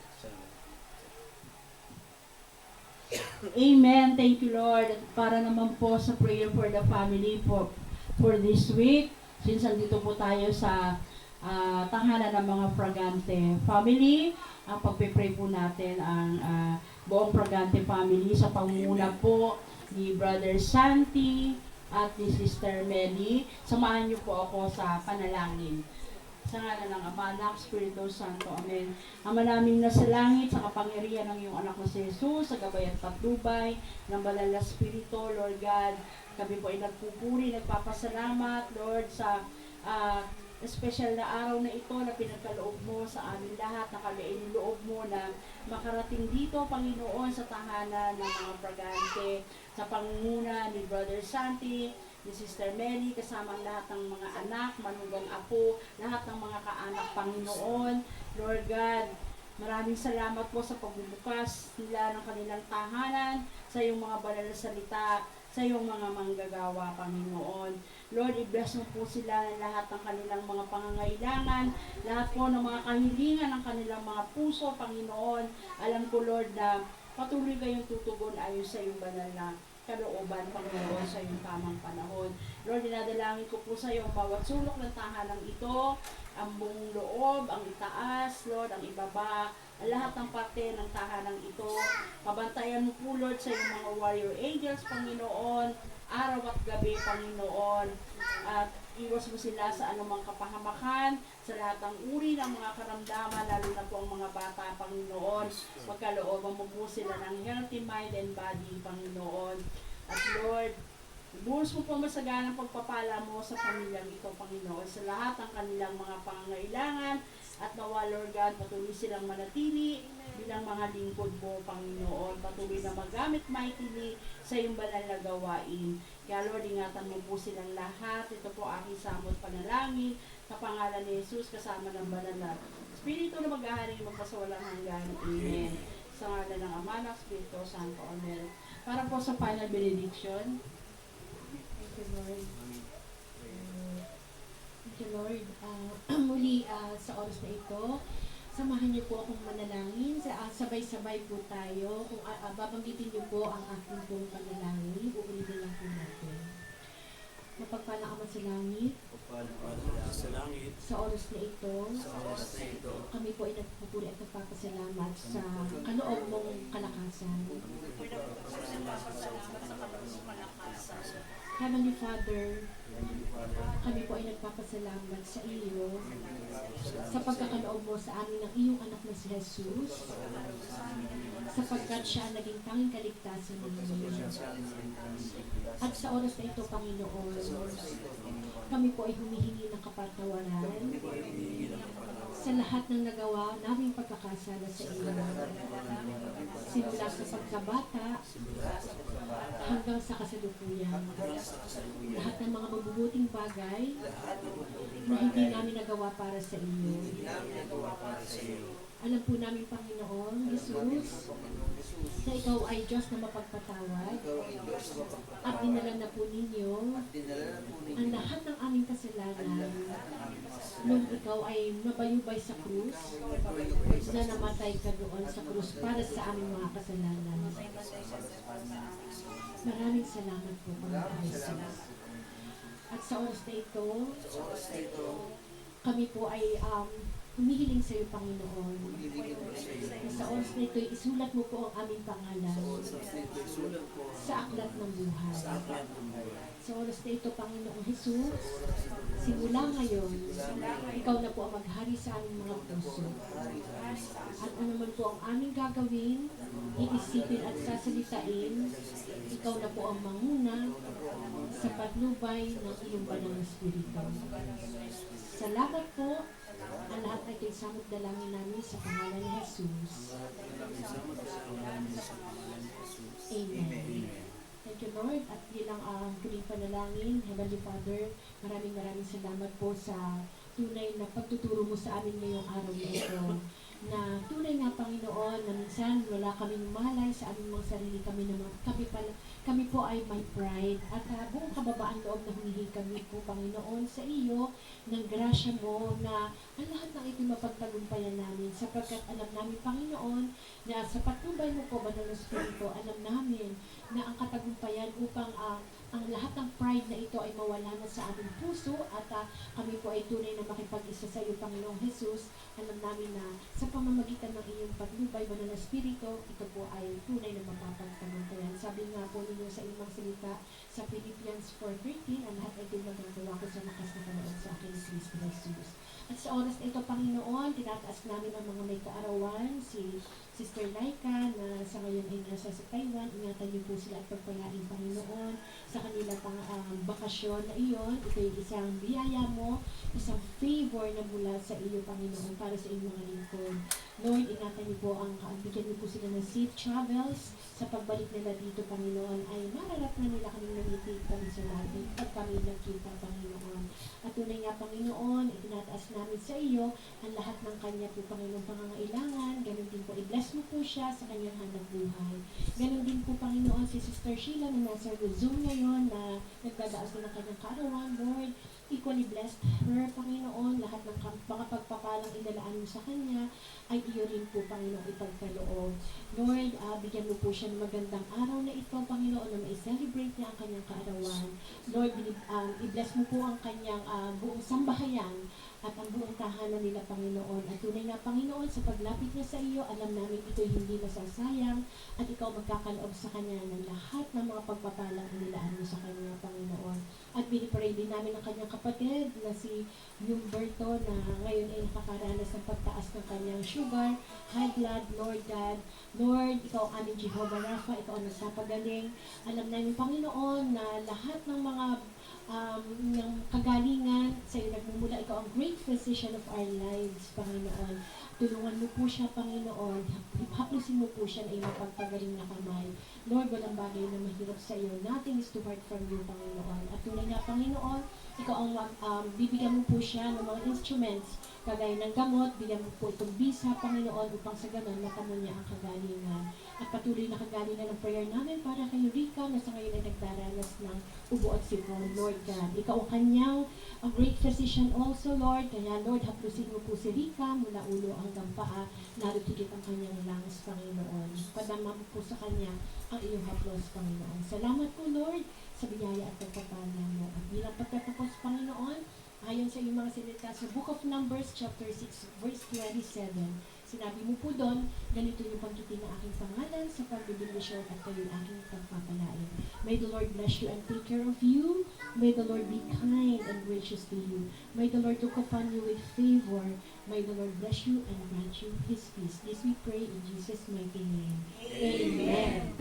Speaker 1: Amen. Thank you, Lord. At para naman po sa prayer for the family for this week, since andito po tayo sa tahanan ng mga Fragante family, ang pagpe-pray po natin ang buong Fragante family sa pangunguna po ni Brother Santi at ni Sister Melly. Samahan niyo po ako sa panalangin. Sa ngalan ng Ama, Anak, Espiritu Santo. Amen. Ama namin nasa langit, sa kapangyarihan ng iyong anak na si Jesus, sa gabay at patnubay ng Banal na Espiritu, Lord God, kami po ay nagpupuri, nagpapasalamat, Lord, sa special na araw na ito na pinagkaloob mo sa amin lahat, nakalain loob mo na makarating dito, Panginoon, sa tahanan ng mga Fragante, sa pangunguna ni Brother Santi, ni Sister Melly, kasama ang lahat ng mga anak, manugang apo, lahat ng mga kaanak, Panginoon. Lord God, maraming salamat po sa pagbubukas nila ng kanilang tahanan, sa iyong mga banal na salita, sa iyong mga manggagawa, Panginoon. Lord, i-bless mo po sila ng lahat ng kanilang mga pangangailangan, lahat po ng mga kahilingan ng kanilang mga puso, Panginoon. Alam ko, Lord, na patuloy kayong tutugon ayon sa iyong banal na kalooban, Panginoon, sa iyong tamang panahon. Lord, dinadalangin ko po sa iyo ang bawat sulok ng tahanan ito, ang buong loob, ang itaas, Lord, ang ibaba, ang lahat ng parte ng tahanan ito. Pabantayan mo po, Lord, sa iyong mga warrior angels, Panginoon, araw at gabi, Panginoon, at iwas mo sila sa anumang kapahamakan, sa lahat ng uri ng mga karamdaman, lalo na po ang mga bata, Panginoon. Magkalooban mo po sila ng healthy mind and body, Panginoon. At Lord, buhos mo po masaganang pagpapala mo sa pamilyang ito, Panginoon, sa lahat ng kanilang mga pangangailangan, at nawa, Lord God, patuloy silang manatili bilang mga lingkod mo, Panginoon. Patuloy na magamit mightily sa iyong banal na gawain. Kaya Lord, ingatan mo po silang lahat. Ito po aking samot panalangin sa pangalan ni Jesus, kasama ng banal na Espiritu na mag-ahari magpasawalang hanggan. Amen. Sa ngalan ng Ama, ng Espiritu Santo. Amen. Para po sa final benediction. Thank you, Lord. Thank you, Lord. Muli sa oras na ito, samahan niyo po akong manalangin. Sabay-sabay po tayo. Kung babanggitin niyo po ang aking pong panalangin, uulitin lang po natin. Mapagpala Ama sa langit, sa oras na ito, kami po ay nagpupuri at nagpapasalamat sa kaloob mong kalakasan. Heavenly Father, kami po ay nagpapasalamat sa iyo sa pagkakaloob mo sa amin ng iyong anak na si Jesus, sapagkat siya ang naging tanging kaligtasan namin. At sa oras na ito, Panginoon, kami po ay humihingi ng kapatawaran sa lahat ng nagawa naming pagkakasala sa iyo. Simula sa pagkabata hanggang sa kasalukuyan. Lahat ng mga mabubuting bagay na hindi namin nagawa para sa iyo. Alam po namin, Panginoon, Jesus, na ikaw ay Diyos na mapagpatawad at dinala na po ninyo ang lahat ng aming kasalanan nung ikaw ay nabayubay sa krus na namatay ka doon sa krus para sa aming mga kasalanan. Maraming salamat po, Panginoon Jesus. At sa oras na ito, kami po ay humihiling sa iyo, Panginoon. Sa oras na ito, isulat mo po ang aming pangalan sa aklat ng buhay. Sa oras na ito, Panginoong Jesus, simula ngayon, ikaw na po ang maghari sa aming mga puso. At ano man po ang aming gagawin, iisipin at sasalitain, ikaw na po ang manguna sa patnubay ng iyong banal na Espiritu. Salamat po. Ang lahat ay kinsamot dalangin namin sa pangalan ni Jesus. Amen. Thank you, Lord. At bilang huling panalangin, Heavenly Father, maraming salamat po sa tunay na pagtuturo mo sa amin ngayong araw na ito. Na tunay nga, Panginoon, na minsan wala kaming malay sa aming mga sarili, kami po ay may pride at buong kababaan loob na humihingi kami po, Panginoon, sa iyo ng grasya mo na ang lahat ng ito mapagtagumpayan namin sapagkat alam namin, Panginoon, na sa patnubay mo po, Banal na Espiritu, alam namin na ang katagumpayan upang ang lahat ng pride na ito ay mawala na sa aming puso at kami po ay tunay na makipag-isa sa iyo, Panginoong Jesus. Alam namin na sa pamamagitan ng iyong patnubay, Banal na Espiritu, ito po ay tunay na mapapagtagumpayan. Sabi nga po ninyo sa inyong salita sa Philippians 4:13, ang lahat ay dinagagawa ko sa lakas na kaloob sa akin ni Kristo Jesus. At sa oras na ito, Panginoon, tinataas namin ang mga may kaarawan, si Sister Laika na sa ngayon ay nasa sa Taiwan. Ingatan niyo po sila at pagpalain, Panginoon, sa kanila pang bakasyon na iyon. Ito ay isang biyaya mo, isang favor na mula sa iyo, Panginoon, para sa inyong mga lingkod. Lord, ingatan niyo po bigyan niyo po sila ng safe travels sa pagbalik nila dito, Panginoon, ay mararap na nila kaming nangitig kami sa labi at kami nagkita, Panginoon. At tunay nga, Panginoon, itinataas namin sa iyo ang lahat ng kanya po, Panginoon, pangangailangan. Ganun din po, i-bless mo po siya sa kanyang handang buhay. Ganun din po, Panginoon, si Sister Sheila na nasa Zoom ngayon na nagdadaas na ng kanyang kaarawan, Lord, equally blessed her, Panginoon. Lahat ng mga pagpapalang inalaan mo sa kanya ay iyo rin po, Panginoon, ipagkaloob. Lord, bigyan mo po siya ng magandang araw na ito, Panginoon, na mai-celebrate niya ang kanyang kaarawan. Lord, i-bless mo po ang kanyang buong sambahayan at ang buong tahanan nila, Panginoon. At tunay nga, Panginoon, sa paglapit niya sa iyo, alam namin ito'y hindi masasayang at ikaw magkakaloob sa kanya ng lahat ng mga pagpapalang inilaan mo sa kanya, Panginoon. At binipray din namin ang kanyang kapatid na si Humberto na ngayon ay nakakaranas ng pagtaas ng kanyang sugar, high blood, Lord God. Lord, ikaw ang aming Jehovah Rapha, ikaw ang nagpapagaling. Alam namin, Panginoon, na lahat ng mga yung kagalingan sa iyo nagmumula. Ikaw ang great physician of our lives, Panginoon. Tulungan mo po siya, Panginoon. Haplusin mo po siya na mapagpagaling na kamay. Lord, walang bagay na mahirap sa iyo. Nothing is too hard from you, Panginoon. At tunay nga, Panginoon,
Speaker 6: ikaw ang bibigyan mo po siya ng mga instruments, kagaya ng gamot, bigyan mo po itong bisa, Panginoon, upang sa ganun matamo niya ang kagalingan. At patuloy na kagalingan ng prayer namin para kay Rica na sa ngayon ay nagdaranas ng ubo at sipon, Lord God. Ikaw ang kanyang a great physician also, Lord. Kaya, Lord, haplusin mo po si Rica mula ulo hanggang paa, lalo tigit ang kanyang lungs, Panginoon. Padama mo po sa kanya ang iyong haplos, Panginoon. Salamat po, Lord, sa biyaya at pagpapala mo. At bilang pagtatapos, Panginoon, ayon sa iyong mga salita sa Book of Numbers, chapter 6, verse 27, sinabi mo po doon, ganito yung pagkitin ng aking pangalan sa pagbibindisyon at kayo'y aking pagpapalain. May the Lord bless you and take care of you. May the Lord be kind and gracious to you. May the Lord look upon you with favor. May the Lord bless you and grant you His peace. This we pray in Jesus' mighty name. Amen.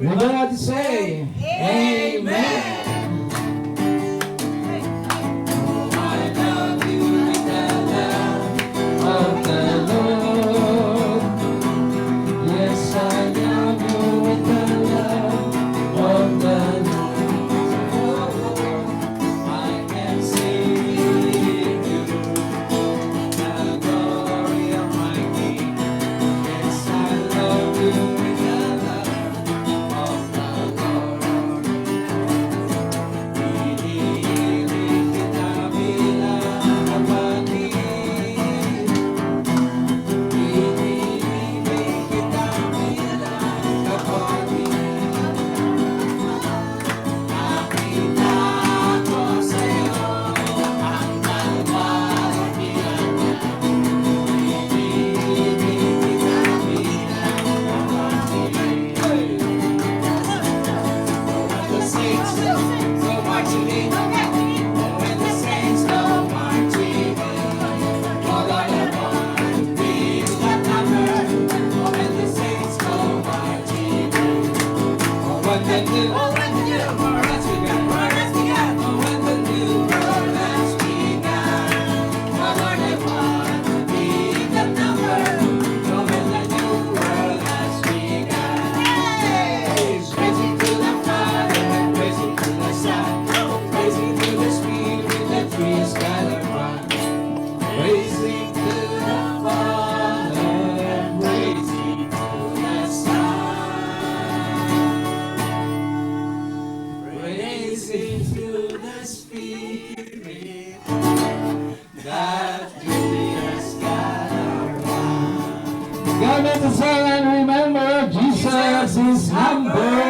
Speaker 4: We're going to say, Amen. I love you with the love of the Lord. Yes, I love you with the love of the Lord. Amen to sing and remember, Jesus is humble.